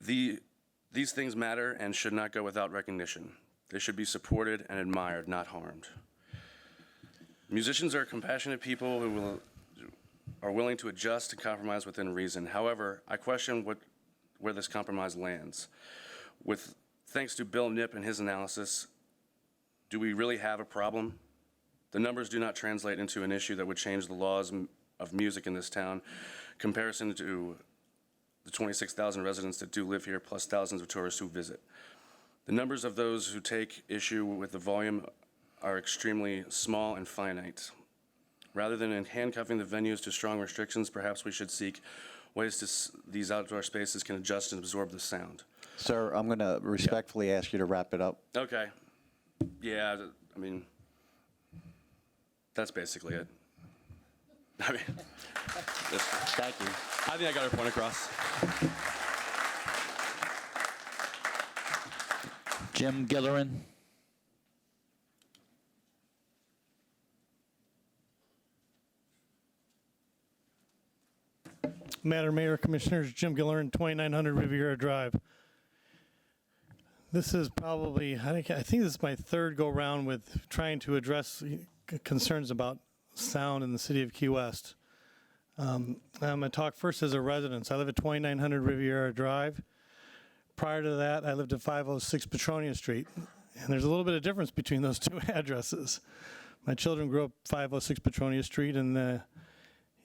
These things matter and should not go without recognition. They should be supported and admired, not harmed. Musicians are compassionate people who are willing to adjust and compromise within reason. However, I question where this compromise lands. Thanks to Bill Knipp and his analysis, do we really have a problem? The numbers do not translate into an issue that would change the laws of music in this town, in comparison to the 26,000 residents that do live here, plus thousands of tourists who visit. The numbers of those who take issue with the volume are extremely small and finite. Rather than handcuffing the venues to strong restrictions, perhaps we should seek ways these outdoor spaces can adjust and absorb the sound. Sir, I'm going to respectfully ask you to wrap it up. Okay. Yeah, I mean, that's basically it. I mean, Thank you. I think I got her point across. Jim Gillerin. Madam Mayor, Commissioners, Jim Gillerin, 2900 Riviera Drive. This is probably, I think this is my third go-round with trying to address concerns about sound in the city of Key West. I'm going to talk first as a resident. I live at 2900 Riviera Drive. Prior to that, I lived at 506 Petronia Street. And there's a little bit of difference between those two addresses. My children grew up 506 Petronia Street, and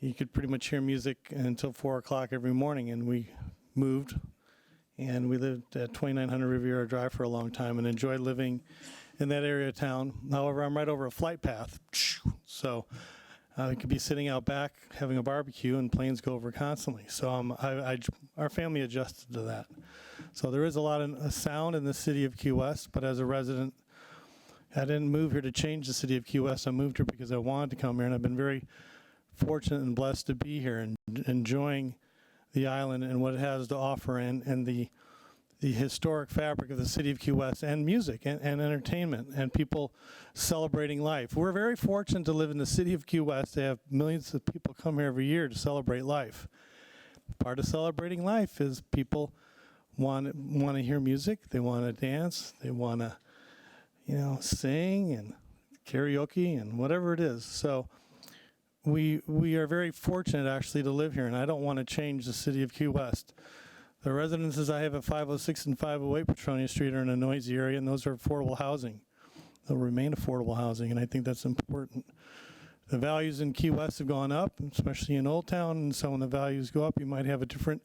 you could pretty much hear music until 4 o'clock every morning. And we moved, and we lived at 2900 Riviera Drive for a long time and enjoyed living in that area of town. However, I'm right over a flight path. So I could be sitting out back having a barbecue, and planes go over constantly. So our family adjusted to that. So there is a lot of sound in the city of Key West, but as a resident, I didn't move here to change the city of Key West. I moved here because I wanted to come here, and I've been very fortunate and blessed to be here and enjoying the island and what it has to offer, and the historic fabric of the city of Key West, and music and entertainment and people celebrating life. We're very fortunate to live in the city of Key West. They have millions of people come here every year to celebrate life. Part of celebrating life is people want to hear music, they want to dance, they want to, sing and karaoke and whatever it is. So we are very fortunate actually to live here, and I don't want to change the city of Key West. The residences I have at 506 and 508 Petronia Street are in a noisy area, and those are affordable housing. They'll remain affordable housing, and I think that's important. The values in Key West have gone up, especially in Old Town, and so when the values go up, you might have a different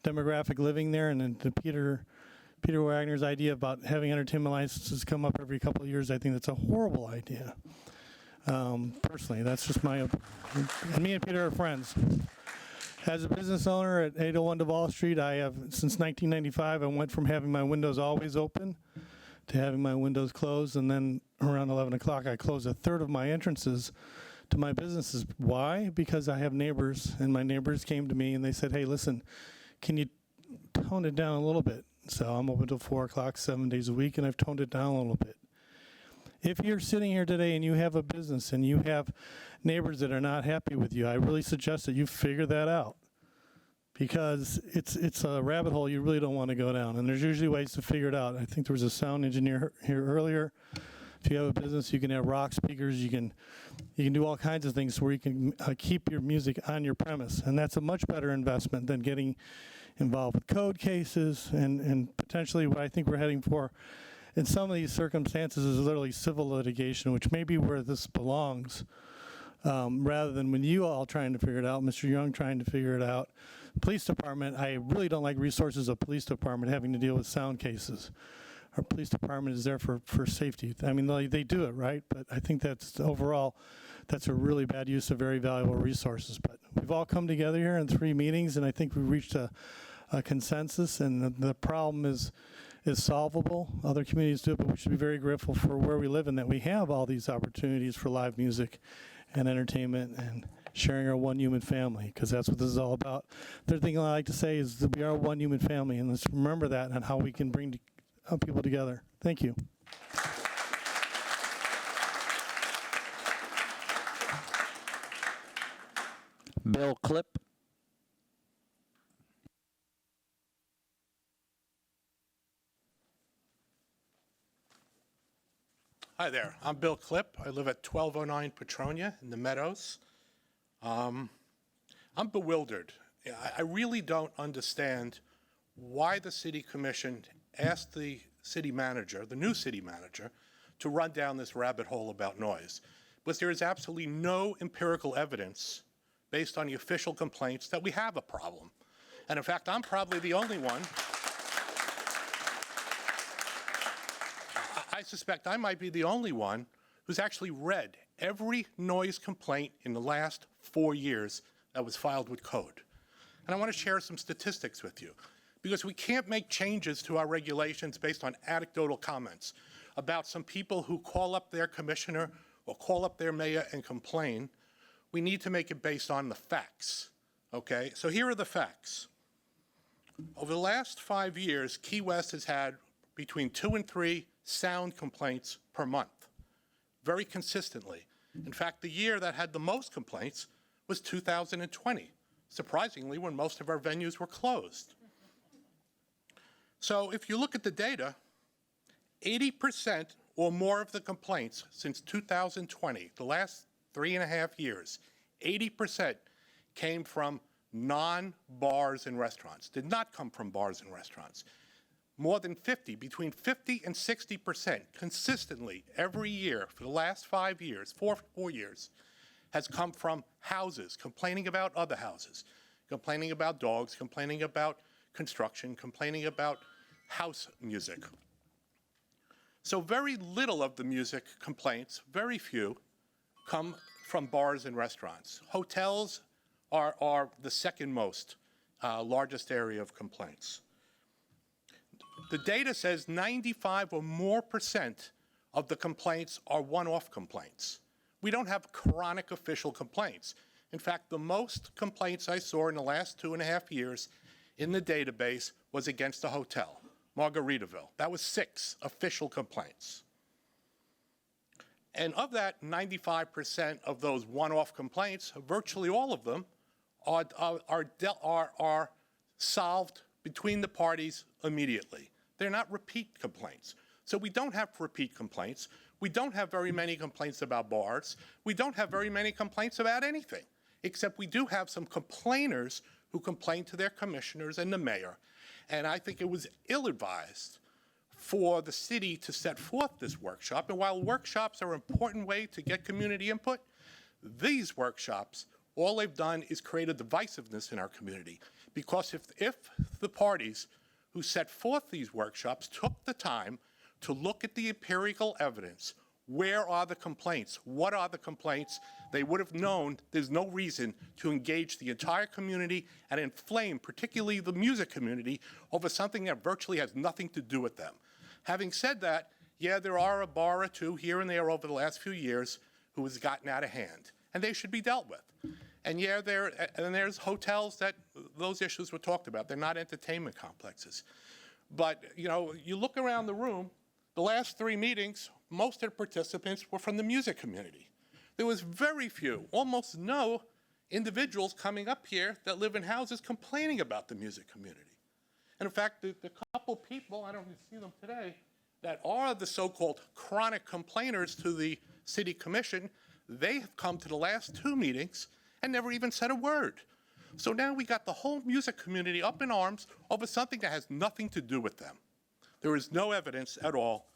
demographic living there. And then to Peter Wagner's idea about having entertainment licenses come up every couple of years, I think that's a horrible idea. Personally, that's just my opinion. And me and Peter are friends. As a business owner at 801 Duval Street, I have, since 1995, I went from having my windows always open to having my windows closed, and then around 11 o'clock, I closed a third of my entrances to my businesses. Why? Because I have neighbors, and my neighbors came to me and they said, hey, listen, can you tone it down a little bit? So I'm open till 4 o'clock, 7 days a week, and I've toned it down a little bit. If you're sitting here today and you have a business and you have neighbors that are not happy with you, I really suggest that you figure that out, because it's a rabbit hole you really don't want to go down, and there's usually ways to figure it out. I think there was a sound engineer here earlier. If you have a business, you can have rock speakers, you can do all kinds of things where you can keep your music on your premise, and that's a much better investment than getting involved with code cases and potentially what I think we're heading for in some of these circumstances is literally civil litigation, which may be where this belongs, rather than when you all trying to figure it out, Mr. Young trying to figure it out. Police department, I really don't like resources of police department having to deal with sound cases. Our police department is there for safety. I mean, they do it, right? But I think that's overall, that's a really bad use of very valuable resources. But we've all come together here in 3 meetings, and I think we reached a consensus, and the problem is solvable. Other communities do it, but we should be very grateful for where we live and that we have all these opportunities for live music and entertainment and sharing our one human family, because that's what this is all about. Third thing I like to say is that we are one human family, and let's remember that and how we can bring people together. Thank you. Bill Clipp. Hi there, I'm Bill Clipp. I live at 1209 Petronia in the Meadows. I'm bewildered. I really don't understand why the city commission asked the city manager, the new city manager, to run down this rabbit hole about noise. But there is absolutely no empirical evidence based on the official complaints that we have a problem. And in fact, I'm probably the only one. I suspect I might be the only one who's actually read every noise complaint in the last 4 years that was filed with code. And I want to share some statistics with you, because we can't make changes to our regulations based on anecdotal comments about some people who call up their commissioner or call up their mayor and complain. We need to make it based on the facts, okay? So here are the facts. Over the last 5 years, Key West has had between 2 and 3 sound complaints per month, very consistently. In fact, the year that had the most complaints was 2020, surprisingly, when most of our venues were closed. So if you look at the data, 80% or more of the complaints since 2020, the last 3.5 years, 80% came from non-bars and restaurants, did not come from bars and restaurants. More than 50, between 50 and 60% consistently every year for the last 5 years, four years, has come from houses complaining about other houses, complaining about dogs, complaining about construction, complaining about house music. So very little of the music complaints, very few, come from bars and restaurants. Hotels are the second most largest area of complaints. The data says 95 or more % of the complaints are one-off complaints. We don't have chronic official complaints. In fact, the most complaints I saw in the last 2.5 years in the database was against a hotel, Margaritaville. That was 6 official complaints. And of that 95% of those one-off complaints, virtually all of them are solved between the parties immediately. They're not repeat complaints. So we don't have repeat complaints. We don't have very many complaints about bars. We don't have very many complaints about anything, except we do have some complainers who complain to their commissioners and the mayor. And I think it was ill-advised for the city to set forth this workshop. And while workshops are an important way to get community input, these workshops, all they've done is create a divisiveness in our community. Because if the parties who set forth these workshops took the time to look at the empirical evidence, where are the complaints? What are the complaints? They would have known there's no reason to engage the entire community and inflame, particularly the music community, over something that virtually has nothing to do with them. Having said that, yeah, there are a bar or two here and there over the last few years who has gotten out of hand, and they should be dealt with. And yeah, there's hotels that those issues were talked about. They're not entertainment complexes. But, you know, you look around the room, the last 3 meetings, most of the participants were from the music community. There was very few, almost no individuals coming up here that live in houses complaining about the music community. And in fact, the couple people, I don't even see them today, that are the so-called chronic complainers to the city commission, they have come to the last 2 meetings and never even said a word. So now we got the whole music community up in arms over something that has nothing to do with them. There is no evidence at all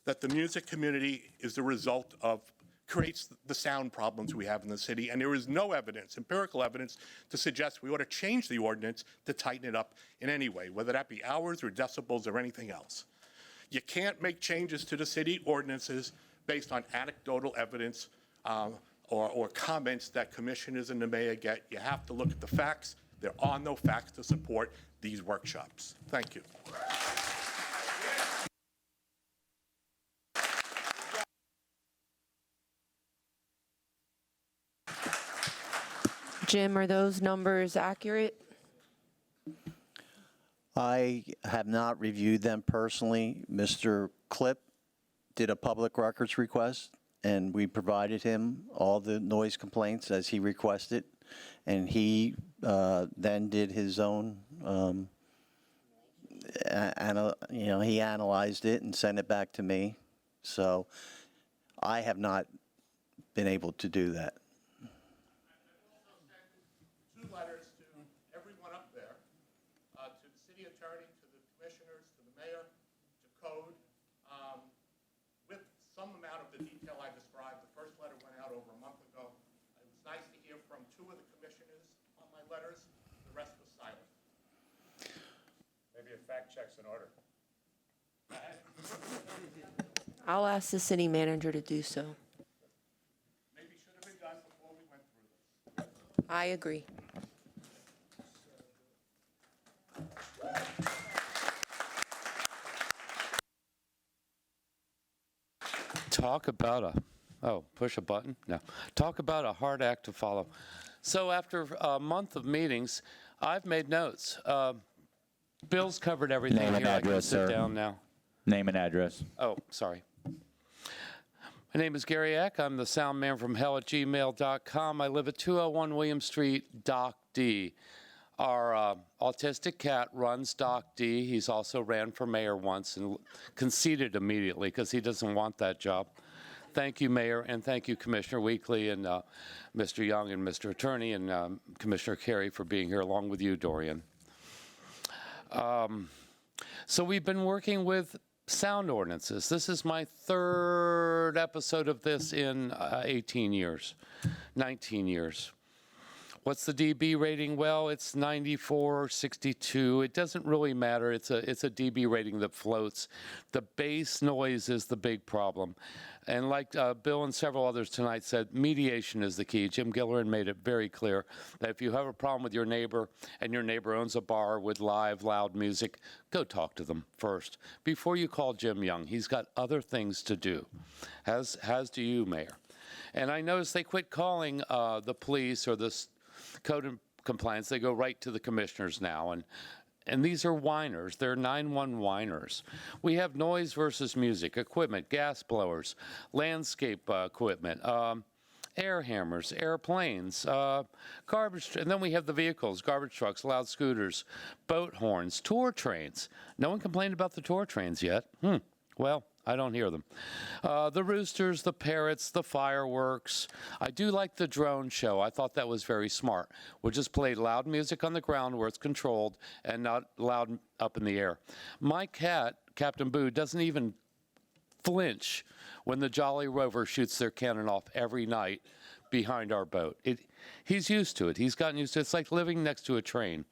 that the music community is the result of, creates the sound problems we have in the city, and there is no evidence, empirical evidence, to suggest we ought to change the ordinance to tighten it up in any way, whether that be hours or decibels or anything else. You can't make changes to the city ordinances based on anecdotal evidence or comments that commissioners and the mayor get. You have to look at the facts. There are no facts to support these workshops. Thank you. Jim, are those numbers accurate? I have not reviewed them personally. Mr. Clip did a public records request, and we provided him all the noise complaints as he requested, and he then did his own, he analyzed it and sent it back to me. So I have not been able to do that. Letters to everyone up there, to the city attorney, to the commissioners, to the mayor, to code, with some amount of the detail I described. The first letter went out over a month ago. It was nice to hear from 2 of the commissioners on my letters. The rest was silent. Maybe a fact check's in order. I'll ask the city manager to do so. Maybe should have been done before we went through this. I agree. Talk about push a button? No. Talk about a hard act to follow. So after a month of meetings, I've made notes. Bill's covered everything Name and here. I can address, sit sir. down now. Name and address. Oh, sorry. My name is Gary Eck. I'm the sound man from hell@gmail.com. I live at 201 William Street, Dock D. Our autistic cat runs Dock D. He's also ran for mayor once and conceded immediately because he doesn't want that job. Thank you, Mayor, and thank you, Commissioner Weekly and Mr. Young and Mr. Attorney and Commissioner Carey for being here, along with you, Dorian. So we've been working with sound ordinances. This is my third episode of this in 18 years, 19 years. What's the dB rating? Well, it's 94 or 62. It doesn't really matter. It's a dB rating that floats. The bass noise is the big problem. And like Bill and several others tonight said, mediation is the key. Jim Gillerin made it very clear that if you have a problem with your neighbor and your neighbor owns a bar with live, loud music, go talk to them first before you call Jim Young. He's got other things to do, as do you, Mayor. And I noticed they quit calling the police or the code and compliance. They go right to the commissioners now. And these are whiners. They're 911 whiners. We have noise versus music, equipment, gas blowers, landscape equipment, air hammers, airplanes, garbage, and then we have the vehicles, garbage trucks, loud scooters, boat horns, tour trains. No one complained about the tour trains yet. Well, I don't hear them. The roosters, the parrots, the fireworks. I do like the drone show. I thought that was very smart. We'll just play loud music on the ground where it's controlled and not loud up in the air. My cat, Captain Boo, doesn't even flinch when the Jolly Rover shoots their cannon off every night behind our boat. He's used to it. He's gotten used to it. It's like living next to a train.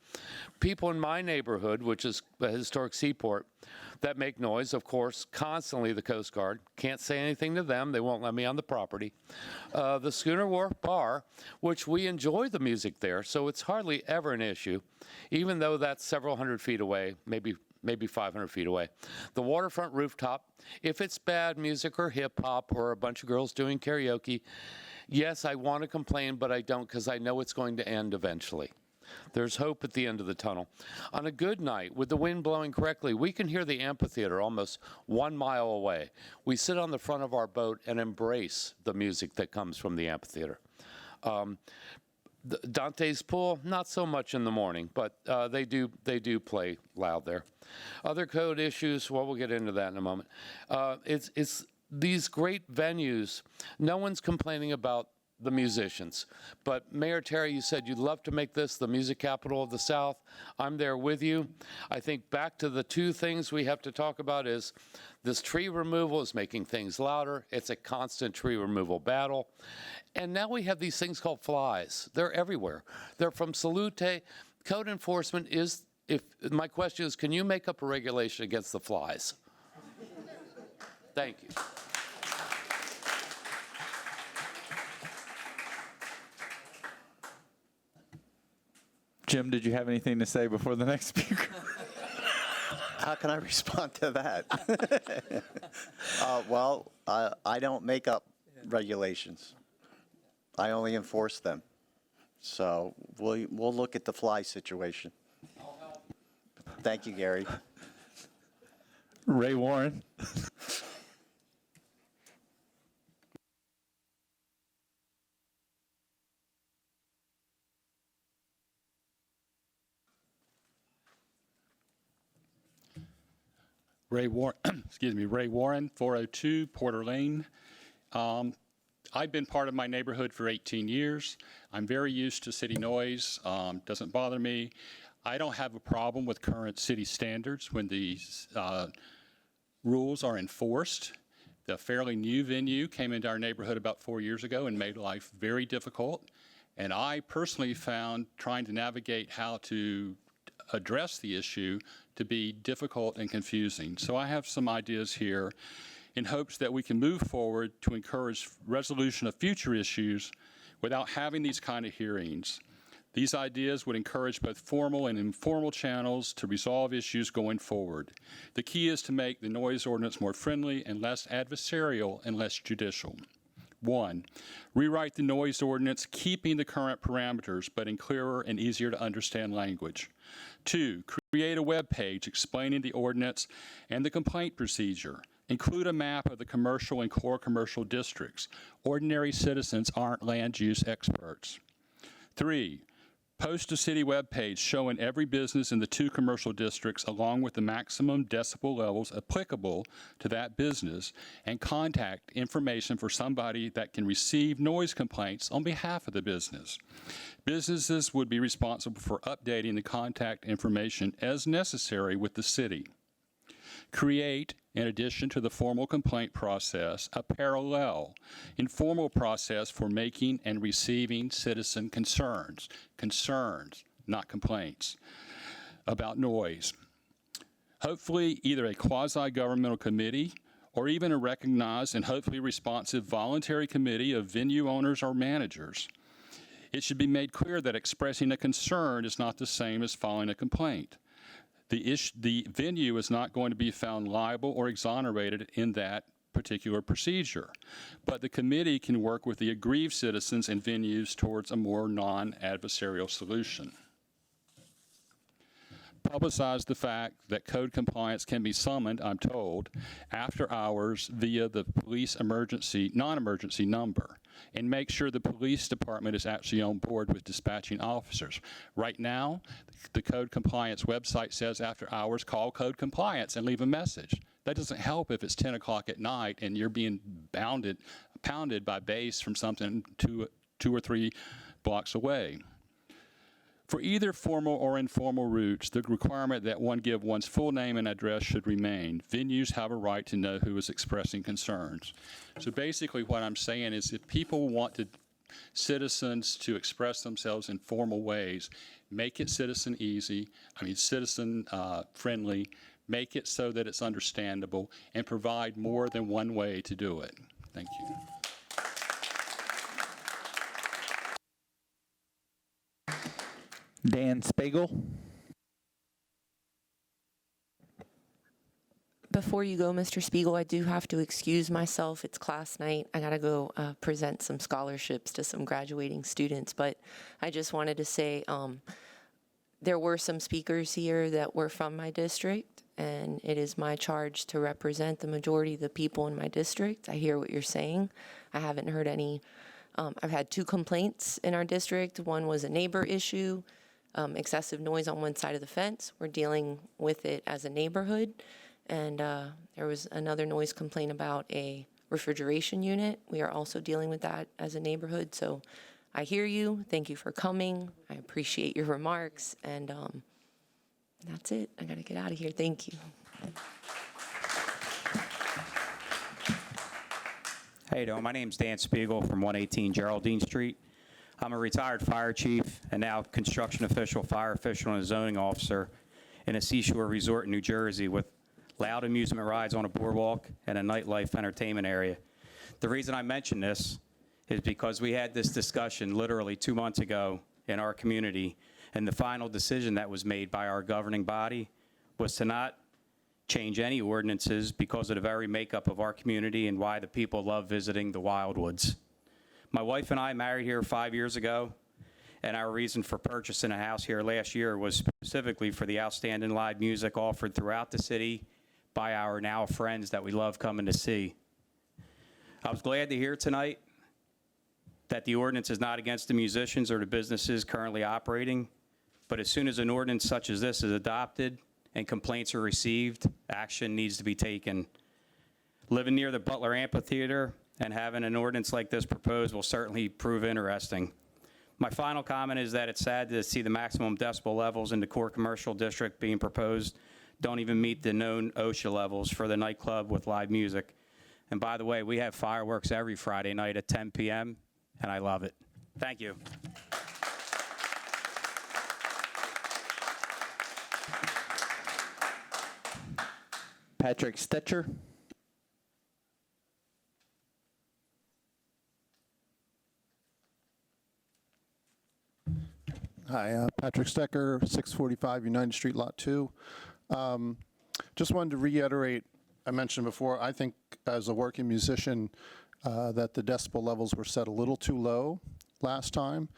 People in my neighborhood, which is a historic seaport, that make noise, of course, constantly the Coast Guard. Can't say anything to them. They won't let me on the property. The Schooner Wharf Bar, which we enjoy the music there, so it's hardly ever an issue, even though that's several hundred feet away, maybe 500 feet away. The waterfront rooftop, if it's bad music or hip-hop or a bunch of girls doing karaoke, yes, I want to complain, but I don't because I know it's going to end eventually. There's hope at the end of the tunnel. On a good night, with the wind blowing correctly, we can hear the amphitheater almost 1 mile away. We sit on the front of our boat and embrace the music that comes from the amphitheater. Dante's Pool, not so much in the morning, but they do play loud there. Other code issues, well, we'll get into that in a moment. It's these great venues. No one's complaining about the musicians. But Mayor Terry, you said you'd love to make this the music capital of the South. I'm there with you. I think back to the two things we have to talk about is this tree removal is making things louder. It's a constant tree removal battle. And now we have these things called flies. They're everywhere. They're from Salute. Code enforcement is, my question is, can you make up a regulation against the flies? Thank you. Jim, did you have anything to say before the next speaker? How can I respond to that? Well, I don't make up regulations. I only enforce them. So we'll look at the fly situation. Thank you, Gary. Ray Warren. Ray Warren, Ray Warren, 402 Porter Lane. I've been part of my neighborhood for 18 years. I'm very used to city noise. Doesn't bother me. I don't have a problem with current city standards when these rules are enforced. The fairly new venue came into our neighborhood about 4 years ago and made life very difficult. And I personally found trying to navigate how to address the issue to be difficult and confusing. So I have some ideas here in hopes that we can move forward to encourage resolution of future issues without having these kind of hearings. These ideas would encourage both formal and informal channels to resolve issues going forward. The key is to make the noise ordinance more friendly and less adversarial and less judicial. 1, rewrite the noise ordinance, keeping the current parameters, but in clearer and easier to understand language. 2, create a web page explaining the ordinance and the complaint procedure. Include a map of the commercial and core commercial districts. Ordinary citizens aren't land use experts. 3, post a city web page showing every business in the 2 commercial districts along with the maximum decibel levels applicable to that business, and contact information for somebody that can receive noise complaints on behalf of the business. Businesses would be responsible for updating the contact information as necessary with the city. Create, in addition to the formal complaint process, a parallel, informal process for making and receiving citizen concerns, not complaints, about noise. Hopefully, either a quasi-governmental committee or even a recognized and hopefully responsive voluntary committee of venue owners or managers. It should be made clear that expressing a concern is not the same as filing a complaint. The venue is not going to be found liable or exonerated in that particular procedure, but the committee can work with the aggrieved citizens and venues towards a more non-adversarial solution. Publicize the fact that code compliance can be summoned, I'm told, after hours via the police non-emergency number, and make sure the police department is actually on board with dispatching officers. Right now, the code compliance website says after hours, call code compliance and leave a message. That doesn't help if it's 10 o'clock at night and you're being pounded by bass from something 2 or 3 blocks away. For either formal or informal routes, the requirement that one give one's full name and address should remain. Venues have a right to know who is expressing concerns. So basically what I'm saying is if people want citizens to express themselves in formal ways, make it citizen friendly, make it so that it's understandable, and provide more than one way to do it. Thank you. Dan Spiegel. Before you go, Mr. Spiegel, I do have to excuse myself. It's class night. I got to go present some scholarships to some graduating students. But I just wanted to say there were some speakers here that were from my district, and it is my charge to represent the majority of the people in my district. I hear what you're saying. I haven't heard any. I've had 2 complaints in our district. One was a neighbor issue. Excessive noise on one side of the fence. We're dealing with it as a neighborhood. And there was another noise complaint about a refrigeration unit. We are also dealing with that as a neighborhood. So I hear you. Thank you for coming. I appreciate your remarks. And that's it. I got to get out of here. Thank you. How you doing? My name's Dan Spiegel from 118 Geraldine Street. I'm a retired fire chief and now construction official, fire official, and a zoning officer in a seashore resort in New Jersey with loud amusement rides on a boardwalk and a nightlife entertainment area. The reason I mention this is because we had this discussion literally 2 months ago in our community, and the final decision that was made by our governing body was to not change any ordinances because of the very makeup of our community and why the people love visiting the Wildwoods. My wife and I married here 5 years ago, and our reason for purchasing a house here last year was specifically for the outstanding live music offered throughout the city by our now friends that we love coming to see. I was glad to hear tonight that the ordinance is not against the musicians or the businesses currently operating, but as soon as an ordinance such as this is adopted and complaints are received, action needs to be taken. Living near the Butler Amphitheater and having an ordinance like this proposed will certainly prove interesting. My final comment is that it's sad to see the maximum decibel levels in the core commercial district being proposed don't even meet the known OSHA levels for the nightclub with live music. And by the way, we have fireworks every Friday night at 10 p.m., and I love it. Thank you. Patrick Stetcher. Hi, Patrick Stecker, 645 United Street, Lot 2. Just wanted to reiterate, I mentioned before, I think as a working musician that the decibel levels were set a little too low last time.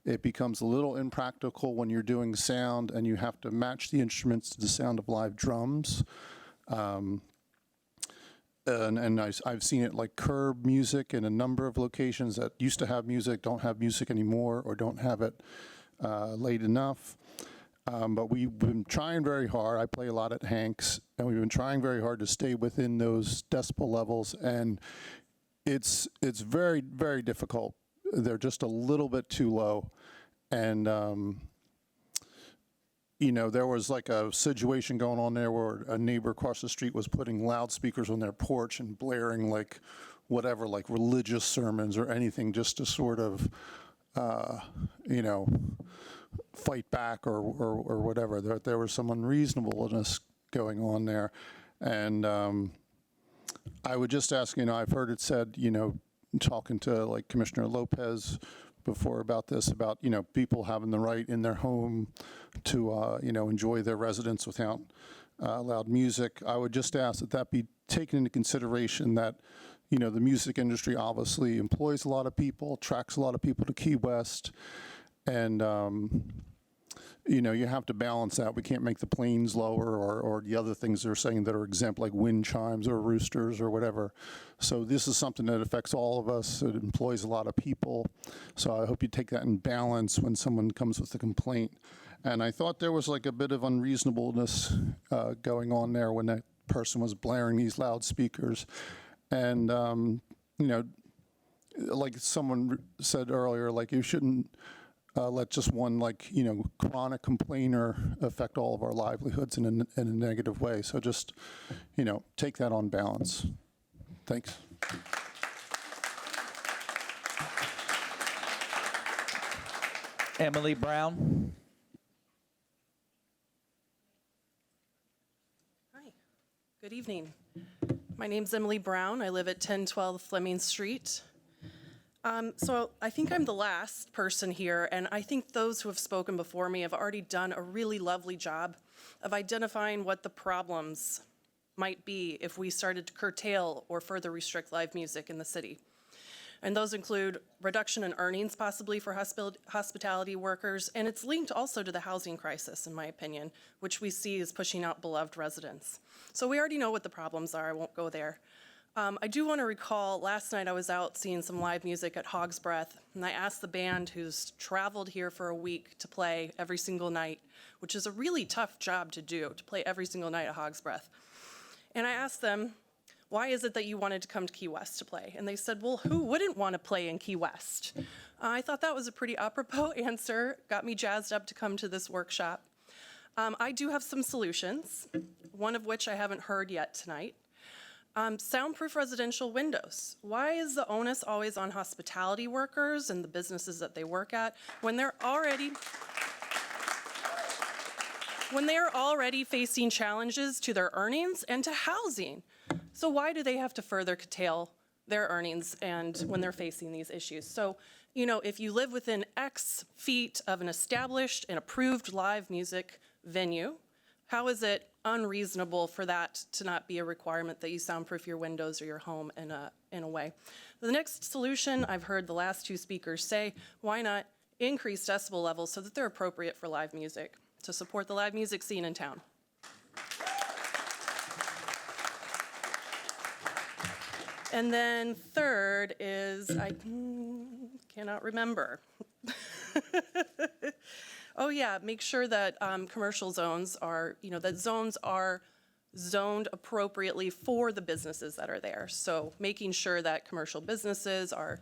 It becomes a little impractical when you're doing sound and you have to match the instruments to the sound of live drums. And I've seen it like curb music in a number of locations that used to have music, don't have music anymore, or don't have it late enough. But we've been trying very hard. I play a lot at Hank's, and we've been trying very hard to stay within those decibel levels, and it's very, very difficult. They're just a little bit too low. And, you know, there was like a situation going on there where a neighbor across the street was putting loudspeakers on their porch and blaring like whatever, like religious sermons or anything, just to sort of, you know, fight back or whatever. There was some unreasonableness going on there. And I would just ask, you know, I've heard it said, you know, talking to like Commissioner Lopez before about this, about, you know, people having the right in their home to, you know, enjoy their residence without loud music. I would just ask that that be taken into consideration, that, you know, the music industry obviously employs a lot of people, attracts a lot of people to Key West, and, you know, you have to balance that. We can't make the planes lower or the other things they're saying that are exempt, like wind chimes or roosters or whatever. So this is something that affects all of us. It employs a lot of people. So I hope you take that in balance when someone comes with a complaint. And I thought there was like a bit of unreasonableness going on there when that person was blaring these loudspeakers. And, you know, like someone said earlier, like you shouldn't let just one, like, you know, chronic complainer affect all of our livelihoods in a negative way. So just, you know, take that on balance. Thanks. Emily Brown. Hi, good evening. My name's Emily Brown. I live at 1012 Fleming Street. So I think I'm the last person here, and I think those who have spoken before me have already done a really lovely job of identifying what the problems might be if we started to curtail or further restrict live music in the city. And those include reduction in earnings possibly for hospitality workers, and it's linked also to the housing crisis, in my opinion, which we see is pushing out beloved residents. So we already know what the problems are. I won't go there. I do want to recall last night I was out seeing some live music at Hog's Breath, and I asked the band who's traveled here for a week to play every single night, which is a really tough job to do, to play every single night at Hog's Breath. And I asked them, why is it that you wanted to come to Key West to play? And they said, well, who wouldn't want to play in Key West? I thought that was a pretty apropos answer, got me jazzed up to come to this workshop. I do have some solutions, one of which I haven't heard yet tonight. Soundproof residential windows. Why is the onus always on hospitality workers and the businesses that they work at when they're already facing challenges to their earnings and to housing? So why do they have to further curtail their earnings and when they're facing these issues? So, you know, if you live within X feet of an established and approved live music venue, how is it unreasonable for that to not be a requirement that you soundproof your windows or your home in a way? The next solution, I've heard the last two speakers say, why not increase decibel levels so that they're appropriate for live music, to support the live music scene in town? And then third is, I cannot remember. Oh yeah, make sure that commercial zones are, you know, that zones are zoned appropriately for the businesses that are there. So making sure that commercial businesses are,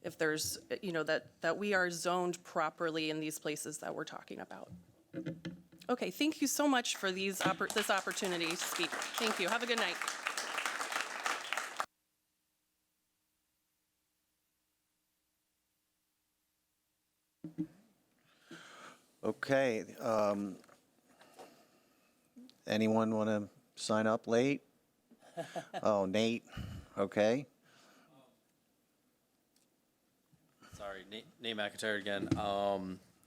if there's, you know, that we are zoned properly in these places that we're talking about. Okay, thank you so much for this opportunity to speak. Thank you, have a good night. Okay. Anyone want to sign up late? Oh, Nate. Okay. Sorry, Nate McIntyre again.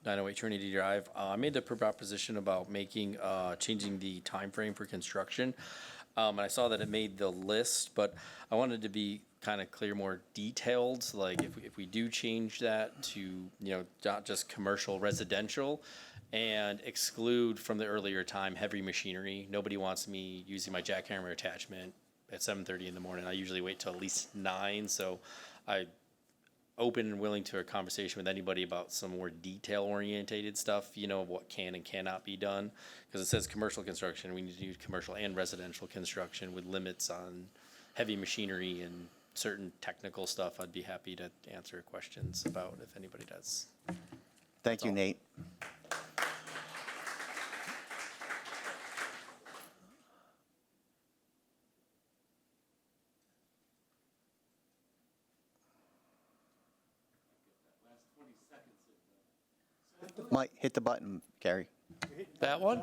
908 Trinity Drive. I made the proposition about making, changing the time frame for construction. And I saw that it made the list, but I wanted to be kind of clear, more detailed, like if we do change that to, you know, not just commercial, residential, and exclude from the earlier time heavy machinery. Nobody wants me using my jackhammer attachment at 7:30 in the morning. I usually wait till at least 9, so I open and willing to a conversation with anybody about some more detail-orientated stuff, you know, of what can and cannot be done. Because it says commercial construction, we need to do commercial and residential construction with limits on heavy machinery and certain technical stuff. I'd be happy to answer questions about if anybody does. Thank you, Nate. Mike, hit the button, Gary. That one?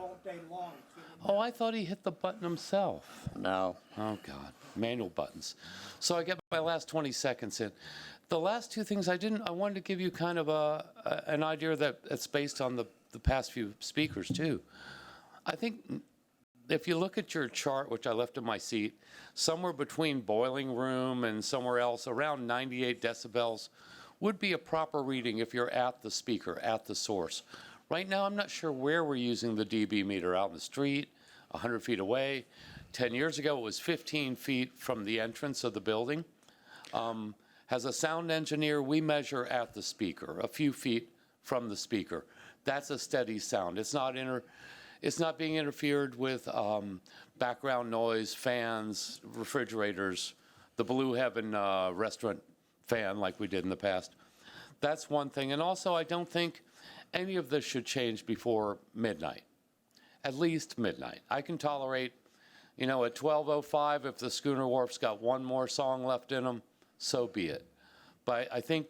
Oh, I thought he hit the button himself. No. Oh, God. Manual buttons. So I get my last 20 seconds in. The last two things I wanted to give you kind of an idea that's based on the past few speakers, too. I think if you look at your chart, which I left in my seat, somewhere between boiling room and somewhere else, around 98 decibels would be a proper reading if you're at the speaker, at the source. Right now, I'm not sure where we're using the dB meter, out in the street, 100 feet away. 10 years ago, it was 15 feet from the entrance of the building. As a sound engineer, we measure at the speaker, a few feet from the speaker. That's a steady sound. It's not being interfered with background noise, fans, refrigerators, the Blue Heaven restaurant fan like we did in the past. That's one thing. And also, I don't think any of this should change before midnight, at least midnight. I can tolerate, you know, at 12:05, if the Schooner Wharf's got one more song left in them, so be it. But I think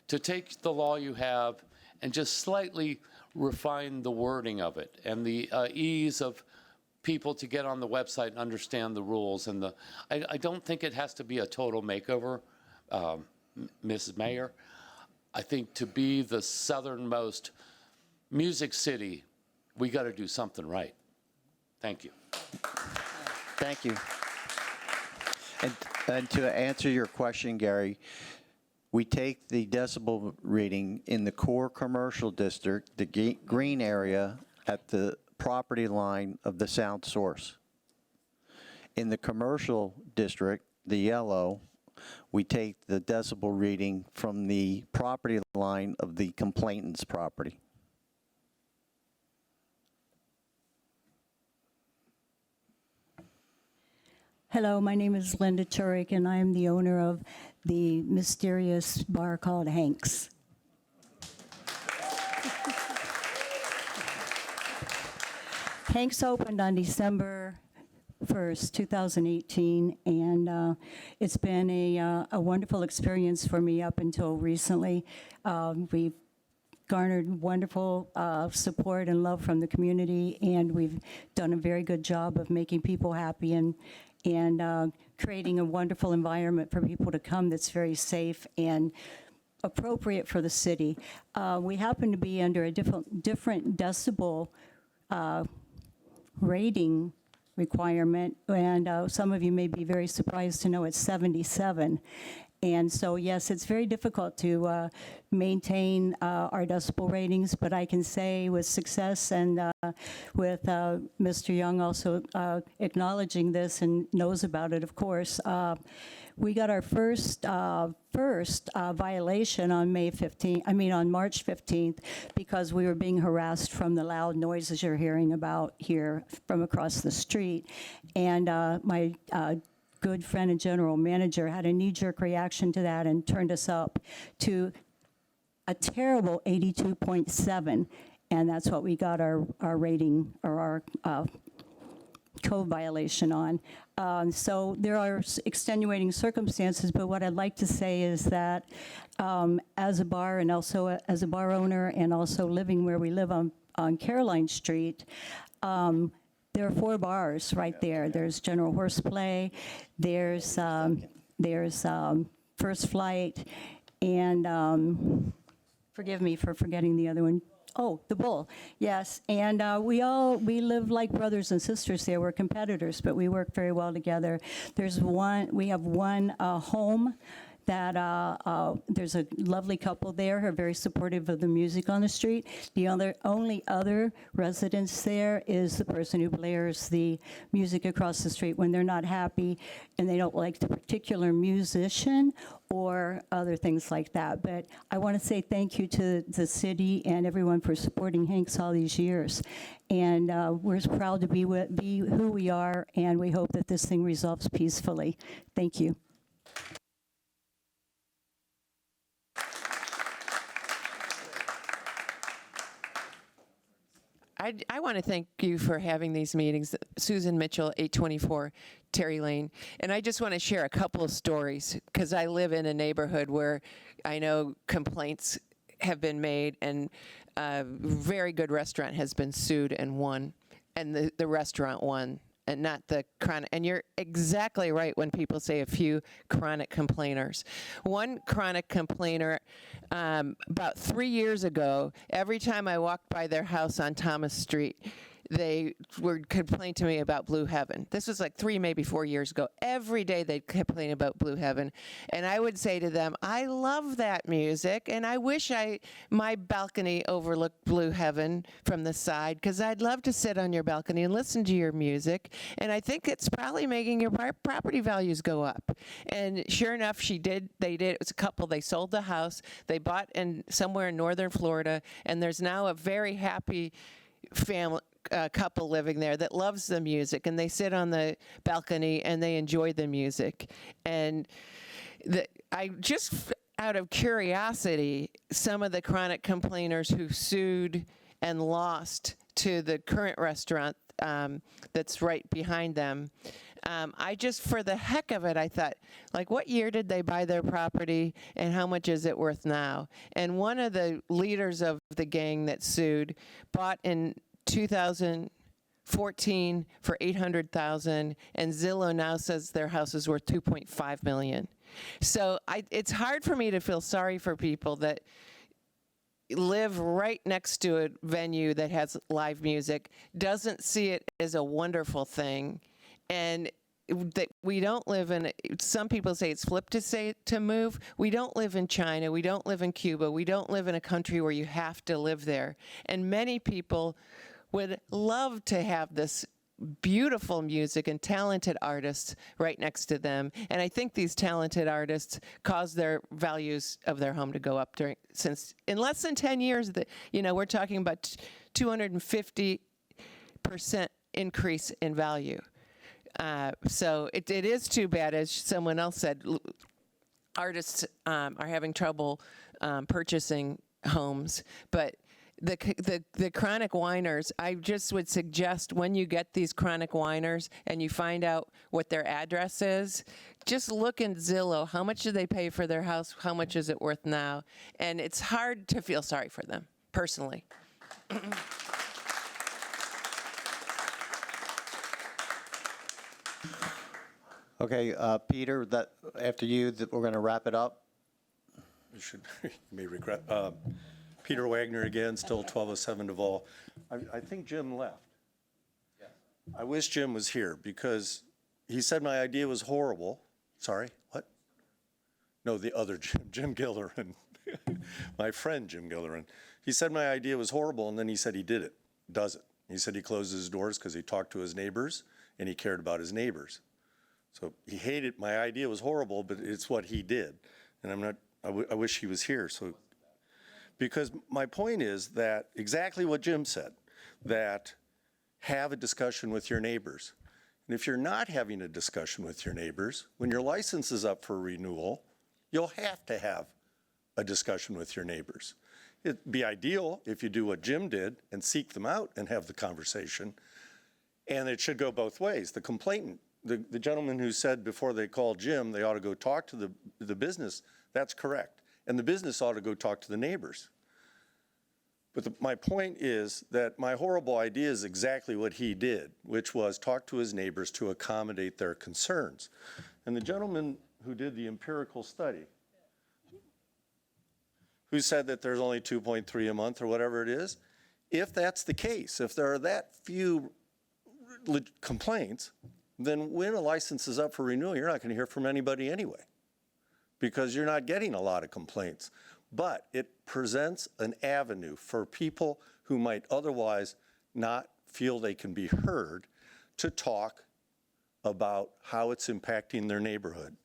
to take the law you have and just slightly refine the wording of it and the ease of people to get on the website and understand the rules. And I don't think it has to be a total makeover, Mrs. Mayor. I think to be the southernmost music city, we got to do something right. Thank you. Thank you. And to answer your question, Gary, we take the decibel reading in the core commercial district, the green area at the property line of the sound source. In the commercial district, the yellow, we take the decibel reading from the property line of the complainant's property. Hello, my name is Linda Turek, and I am the owner of the mysterious bar called Hank's. Hank's opened on December 1st, 2018, and it's been a wonderful experience for me up until recently. We've garnered wonderful support and love from the community, and we've done a very good job of making people happy and creating a wonderful environment for people to come that's very safe and appropriate for the city. We happen to be under a different decibel rating requirement, and some of you may be very surprised to know it's 77. And so, yes, it's very difficult to maintain our decibel ratings, but I can say with success and with Mr. Young also acknowledging this and knows about it, of course, we got our first violation on on March 15th, because we were being harassed from the loud noises you're hearing about here from across the street. And my good friend and general manager had a knee-jerk reaction to that and turned us up to a terrible 82.7, and that's what we got our rating or our code violation on. So there are extenuating circumstances, but what I'd like to say is that as a bar and also as a bar owner and also living where we live on Caroline Street, there are 4 bars right there. There's General Horseplay, there's First Flight, and forgive me for forgetting the other one. Oh, the Bull, yes. And we live like brothers and sisters there. We're competitors, but we work very well together. We have one home that there's a lovely couple there who are very supportive of the music on the street. The only other residence there is the person who blares the music across the street when they're not happy and they don't like the particular musician or other things like that. But I want to say thank you to the city and everyone for supporting Hanks all these years. And we're proud to be who we are, and we hope that this thing resolves peacefully. Thank you. I want to thank you for having these meetings. Susan Mitchell, 824 Terry Lane. And I just want to share a couple of stories because I live in a neighborhood where I know complaints have been made, and a very good restaurant has been sued and won, and the restaurant won, and not the chronic. And you're exactly right when people say a few chronic complainers. One chronic complainer, about 3 years ago, every time I walked by their house on Thomas Street, they would complain to me about Blue Heaven. This was like 3, maybe 4 years ago. Every day they'd complain about Blue Heaven. And I would say to them, I love that music, and I wish my balcony overlooked Blue Heaven from the side, because I'd love to sit on your balcony and listen to your music. And I think it's probably making your property values go up. And sure enough, they did. It was a couple. They sold the house. They bought somewhere in northern Florida, and there's now a very happy family. Couple living there that loves the music, and they sit on the balcony and they enjoy the music. And I just, out of curiosity, some of the chronic complainers who sued and lost to the current restaurant that's right behind them, I just, for the heck of it, I thought, like, what year did they buy their property and how much is it worth now? And one of the leaders of the gang that sued bought in 2014 for $800,000, and Zillow now says their house is worth $2.5 million. So it's hard for me to feel sorry for people that live right next to a venue that has live music, doesn't see it as a wonderful thing, and that we don't live in, some people say it's flipped to move. We don't live in China. We don't live in Cuba. We don't live in a country where you have to live there. And many people would love to have this beautiful music and talented artists right next to them. And I think these talented artists cause their values of their home to go up since in less than 10 years, we're talking about 250% increase in value. So it is too bad, as someone else said, artists are having trouble purchasing homes, but the chronic whiners, I just would suggest when you get these chronic whiners and you find out what their address is, just look in Zillow. How much do they pay for their house? How much is it worth now? And it's hard to feel sorry for them, personally. Okay, Peter, after you, we're going to wrap it up. You may regret. Peter Wagner again, still 1207 Duval. I think Jim left. I wish Jim was here because he said my idea was horrible. Sorry, what? No, the other Jim Gillerin. My friend Jim Gillerin. He said my idea was horrible, and then he said he does it. He said he closed his doors because he talked to his neighbors and he cared about his neighbors. So he hated, my idea was horrible, but it's what he did. And I wish he was here. So, because my point is that exactly what Jim said, that have a discussion with your neighbors. And if you're not having a discussion with your neighbors, when your license is up for renewal, you'll have to have a discussion with your neighbors. It'd be ideal if you do what Jim did and seek them out and have the conversation. And it should go both ways. The complainant, the gentleman who said before they called Jim, they ought to go talk to the business, that's correct. And the business ought to go talk to the neighbors. But my point is that my horrible idea is exactly what he did, which was talk to his neighbors to accommodate their concerns. And the gentleman who did the empirical study, who said that there's only 2.3 a month or whatever it is, If that's the case, if there are that few complaints, then when a license is up for renewal, you're not going to hear from anybody anyway, because you're not getting a lot of complaints. But it presents an avenue for people who might otherwise not feel they can be heard to talk about how it's impacting their neighborhood.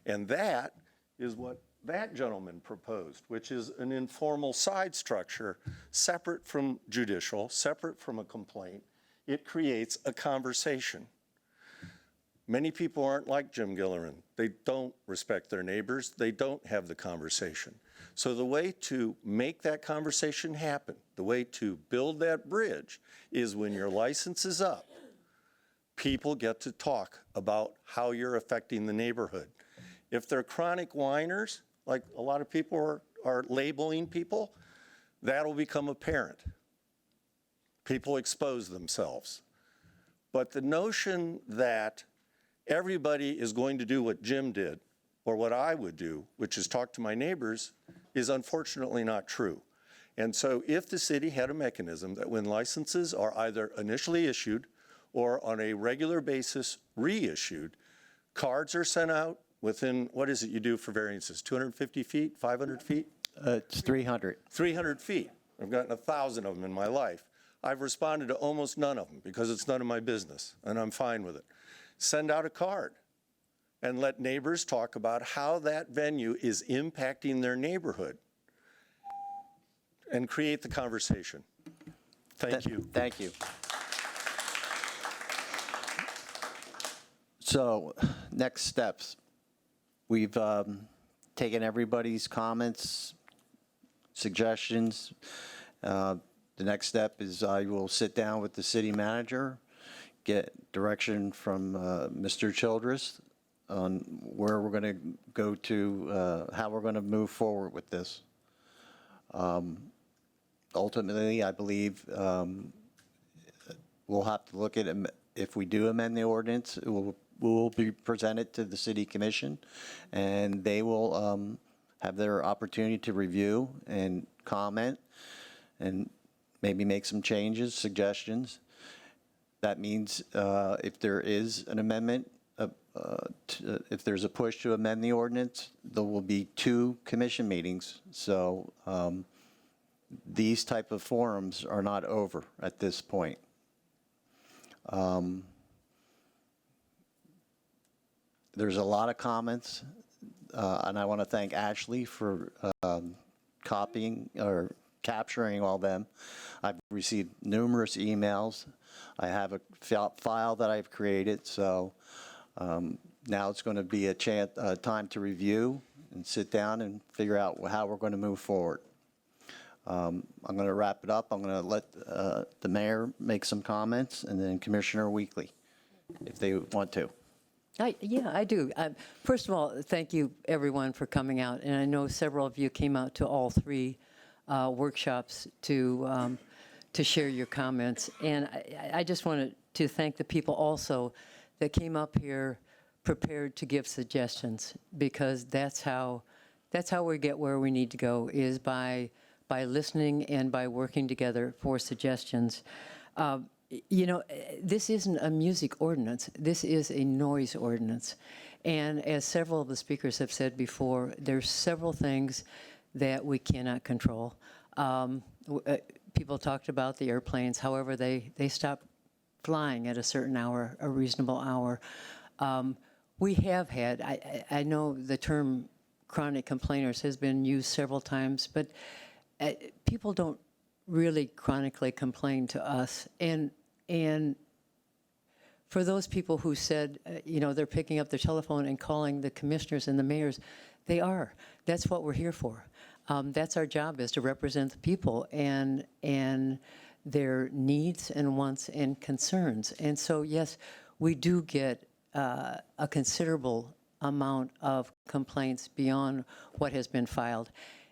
And that is what that gentleman proposed, which is an informal side structure separate from judicial, separate from a complaint. It creates a conversation. Many people aren't like Jim Gillerin. They don't respect their neighbors. They don't have the conversation. So the way to make that conversation happen, the way to build that bridge, is when your license is up, people get to talk about how you're affecting the neighborhood. If they're chronic whiners, like a lot of people are labeling people, that'll become apparent. People expose themselves. But the notion that everybody is going to do what Jim did, or what I would do, which is talk to my neighbors, is unfortunately not true. And so if the city had a mechanism that when licenses are either initially issued or on a regular basis reissued, cards are sent out within, what is it you do for variances, 250 feet, 500 feet? It's 300. 300 feet. I've gotten 1,000 of them in my life. I've responded to almost none of them because it's none of my business, and I'm fine with it. Send out a card and let neighbors talk about how that venue is impacting their neighborhood and create the conversation. Thank you. Thank you. So, next steps. We've taken everybody's comments, suggestions. The next step is I will sit down with the city manager, get direction from Mr. Childress on where we're going to go to, how we're going to move forward with this. Ultimately, I believe we'll have to look at, if we do amend the ordinance, it will be presented to the city commission, and they will have their opportunity to review and comment and maybe make some changes, suggestions. That means if there is an amendment, if there's a push to amend the ordinance, there will be 2 commission meetings. So these type of forums are not over at this point. There's a lot of comments, and I want to thank Ashley for copying or capturing all them. I've received numerous emails. I have a file that I've created, so now it's going to be a time to review and sit down and figure out how we're going to move forward. I'm going to wrap it up. I'm going to let the mayor make some comments, and then Commissioner Weekly, if they want to. Yeah, I do. First of all, thank you, everyone, for coming out. And I know several of you came out to all 3 workshops to share your comments. And I just wanted to thank the people also that came up here prepared to give suggestions, because that's how we get where we need to go, is by listening and by working together for suggestions. You know, this isn't a music ordinance. This is a noise ordinance. And as several of the speakers have said before, there's several things that we cannot control. People talked about the airplanes. However, they stopped flying at a certain hour, a reasonable hour. We have had, I know the term chronic complainers has been used several times, but people don't really chronically complain to us. And for those people who said, you know, they're picking up their telephone and calling the commissioners and the mayors, they are. That's what we're here for. That's our job, is to represent the people and their needs and wants and concerns. And so, yes, we do get a considerable amount of complaints beyond what has been filed.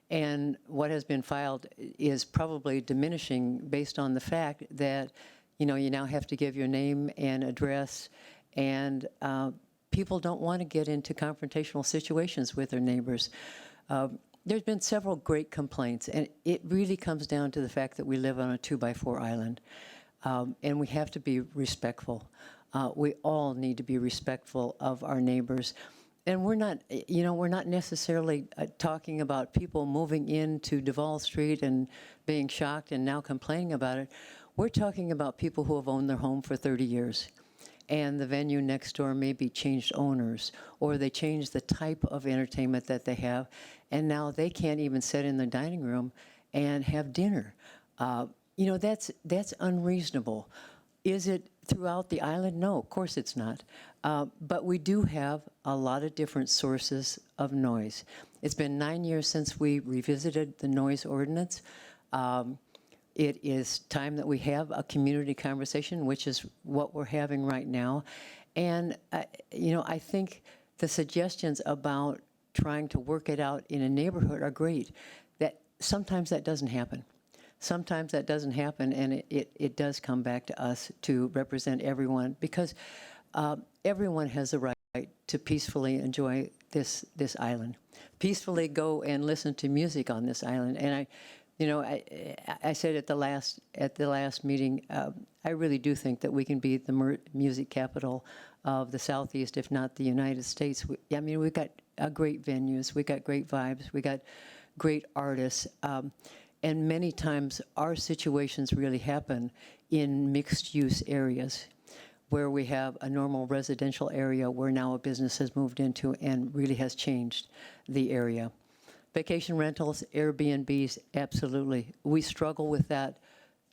And what has been filed is probably diminishing based on the fact that, you know, you now have to give your name and address, and people don't want to get into confrontational situations with their neighbors. there's been several great complaints, and it really comes down to the fact that we live on a 2x4 island, and we have to be respectful. We all need to be respectful of our neighbors. And we're not, we're not necessarily talking about people moving into Duval Street and being shocked and now complaining about it. We're talking about people who have owned their home for 30 years. And the venue next door maybe changed owners, or they changed the type of entertainment that they have, and now they can't even sit in the dining room and have dinner. That's unreasonable. Is it throughout the island? No, of course it's not. But we do have a lot of different sources of noise. It's been 9 years since we revisited the noise ordinance. It is time that we have a community conversation, which is what we're having right now. And, I think the suggestions about trying to work it out in a neighborhood are great. That sometimes that doesn't happen. Sometimes that doesn't happen, and it does come back to us to represent everyone, because everyone has a right to peacefully enjoy this island, peacefully go and listen to music on this island. And I said at the last meeting, I really do think that we can be the music capital of the Southeast, if not the United States. We've got great venues, we got great vibes, we got great artists. And many times our situations really happen in mixed-use areas where we have a normal residential area where now a business has moved into and really has changed the area. Vacation rentals, Airbnbs, absolutely. We struggle with that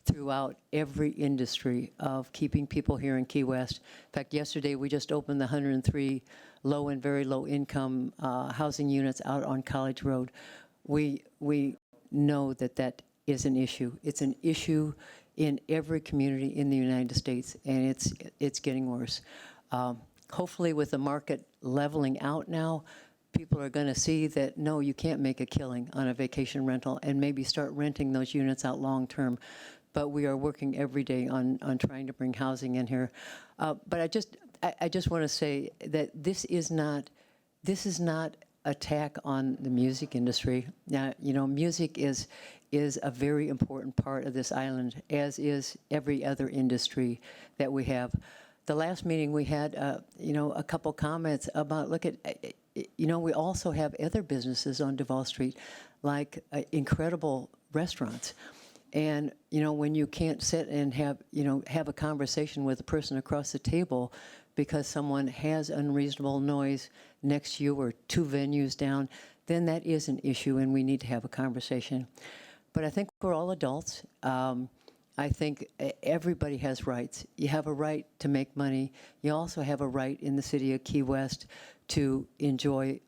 throughout every industry of keeping people here in Key West. In fact, yesterday we just opened the 103 low and very low income housing units out on College Road. We know that is an issue. It's an issue in every community in the United States, and it's getting worse. Hopefully with the market leveling out now, people are going to see that, no, you can't make a killing on a vacation rental, and maybe start renting those units out long term. But we are working every day on trying to bring housing in here. But I just want to say that this is not attack on the music industry. Now, music is a very important part of this island, as is every other industry that we have. The last meeting we had, a couple comments about, we also have other businesses on Duval Street, like incredible restaurants. And, when you can't sit and have a conversation with a person across the table because someone has unreasonable noise next to you or two venues down, then that is an issue and we need to have a conversation. But I think we're all adults. I think everybody has rights. You have a right to make money. You also have a right in the city of Key West to enjoy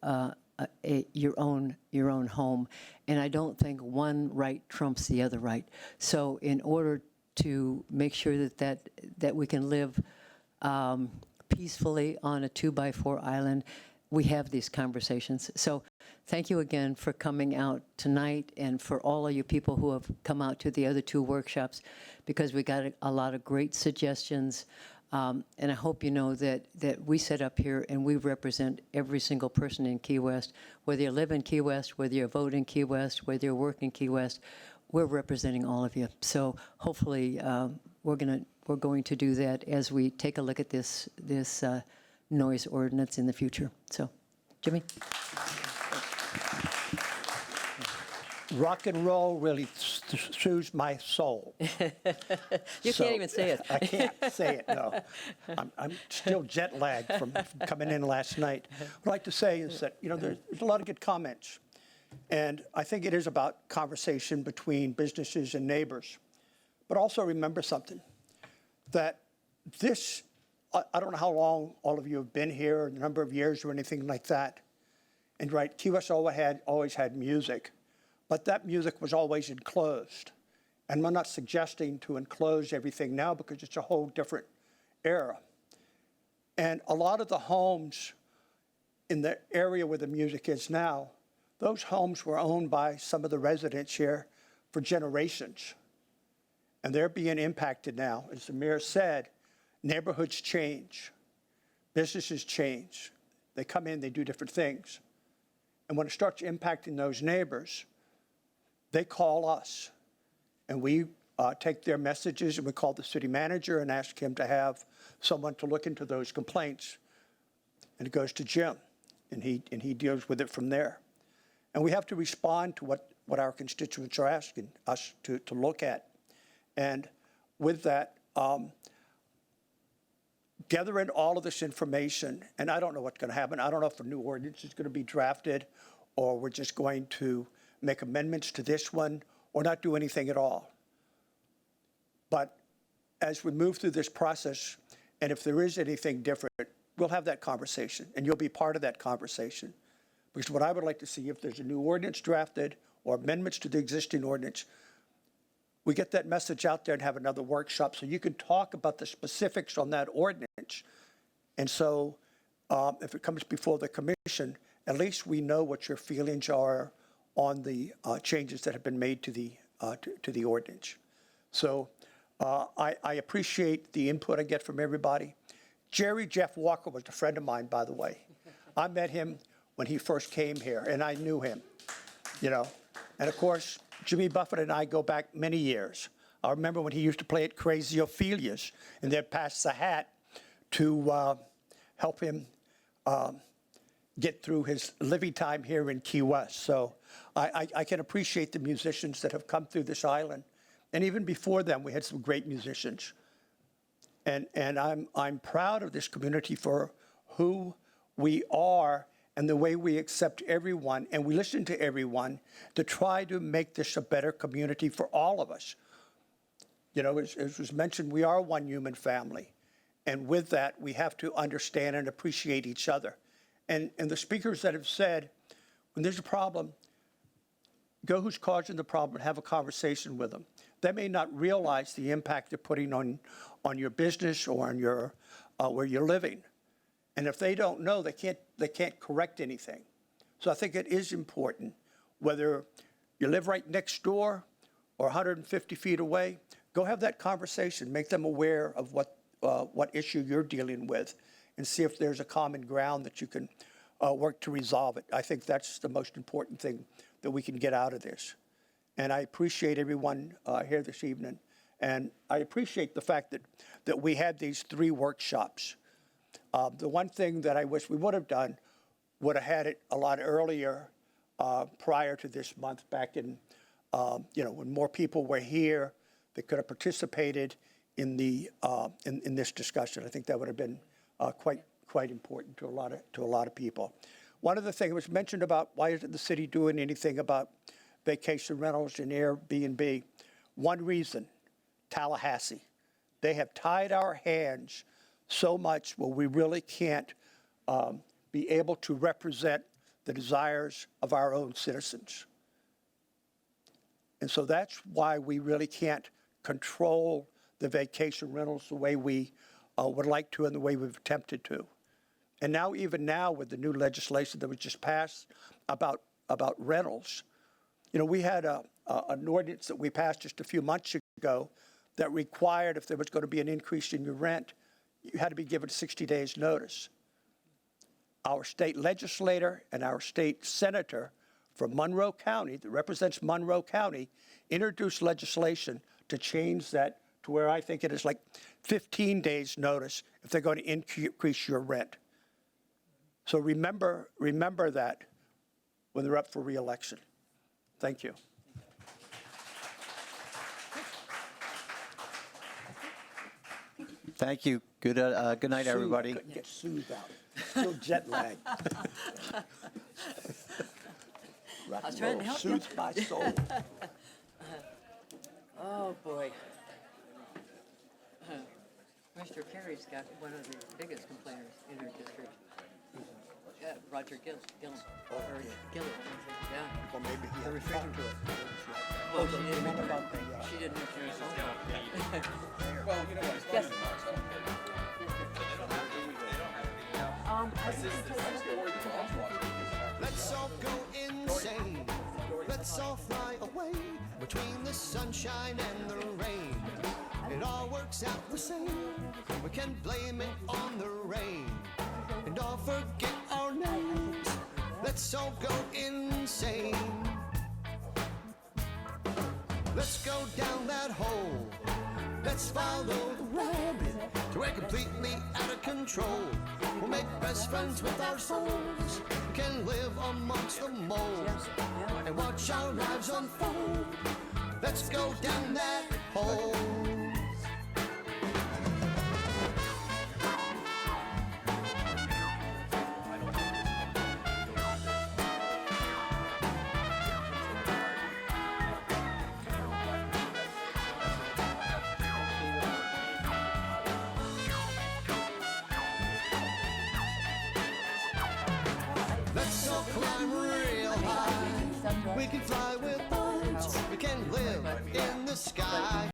your own home. And I don't think one right trumps the other right. So in order to make sure that we can live peacefully on a 2x4 island, we have these conversations. So thank you again for coming out tonight, and for all of you people who have come out to the other two workshops, because we got a lot of great suggestions. And I hope you know that we sit up here and we represent every single person in Key West. Whether you live in Key West, whether you vote in Key West, whether you work in Key West, we're representing all of you. So hopefully we're going to do that as we take a look at this noise ordinance in the future. So, Jimmy? Rock and roll really soothes my soul. You can't even say it. I can't say it, no. I'm still jet lagged from coming in last night. What I'd like to say is that, there's a lot of good comments. And I think it is about conversation between businesses and neighbors. But also remember something, that this, I don't know how long all of you have been here, or the number of years or anything like that. And right, Key West always had music. But that music was always enclosed. And we're not suggesting to enclose everything now, because it's a whole different era. And a lot of the homes in the area where the music is now, those homes were owned by some of the residents here for generations. And they're being impacted now. As the mayor said, neighborhoods change. Businesses change. They come in, they do different things. And when it starts impacting those neighbors, they call us. And we take their messages and we call the city manager and ask him to have someone to look into those complaints. And it goes to Jim, and he deals with it from there. And we have to respond to what our constituents are asking us to look at. And with that, gathering all of this information, and I don't know what's going to happen. I don't know if a new ordinance is going to be drafted, or we're just going to make amendments to this one, or not do anything at all. But as we move through this process, and if there is anything different, we'll have that conversation, and you'll be part of that conversation. Because what I would like to see, if there's a new ordinance drafted or amendments to the existing ordinance, we get that message out there and have another workshop so you can talk about the specifics on that ordinance. And so if it comes before the commission, at least we know what your feelings are on the changes that have been made to the ordinance. So I appreciate the input I get from everybody. Jerry Jeff Walker was a friend of mine, by the way. I met him when he first came here, and I knew him, you know. And of course, Jimmy Buffett and I go back many years. I remember when he used to play at Crazy Ophelia's, and they'd pass the hat to help him get through his living time here in Key West. So I can appreciate the musicians that have come through this island. And even before them, we had some great musicians. And I'm proud of this community for who we are and the way we accept everyone and we listen to everyone to try to make this a better community for all of us. You know, as was mentioned, we are one human family. And with that, we have to understand and appreciate each other. And the speakers that have said, when there's a problem, go who's causing the problem and have a conversation with them. They may not realize the impact they're putting on your business or on your where you're living. And if they don't know, they can't correct anything. So I think it is important, whether you live right next door or 150 feet away, go have that conversation. Make them aware of what issue you're dealing with and see if there's a common ground that you can work to resolve it. I think that's the most important thing that we can get out of this. And I appreciate everyone here this evening. And I appreciate the fact that we had these 3 workshops. The one thing that I wish we would have done would have had it a lot earlier prior to this month, back in, when more people were here that could have participated in in this discussion. I think that would have been quite important to a lot of people. One of the things was mentioned about why isn't the city doing anything about vacation rentals and Airbnb? One reason, Tallahassee. They have tied our hands so much where we really can't be able to represent the desires of our own citizens. And so that's why we really can't control the vacation rentals the way we would like to and the way we've attempted to. And now, even now, with the new legislation that was just passed about rentals, we had an ordinance that we passed just a few months ago that required, if there was going to be an increase in your rent, you had to be given 60 days notice. Our state legislator and our state senator from Monroe County, that represents Monroe County, introduced legislation to change that to where I think it is like 15 days notice if they're going to increase your rent. So remember that when they're up for re-election. Thank you. Thank you. Good night, everybody. Couldn't get soothed out. Still jet lag. I was trying to help you. Soothes my soul. Oh, boy. Mr. Carey's got one of the biggest complainers in our district. Roger Gillen. Oh, Or yeah. Gillen, yeah. Well, maybe he I had referred talked to to it. it. Well, the one about the, she didn't mention her phone call. Well, you know what? Yes. Let's all go insane. Let's all fly away between the sunshine and the rain. It all works out the same. We can blame it on the rain and all forget our names. Let's Let's all go insane. Let's go down that hole. Let's follow the rabbit till we're completely out of control. We'll make best friends with our souls. We can live amongst the moles and watch our lives unfold. Let's go down that hole. Let's all climb real high. We can fly with birds. We can live in the sky.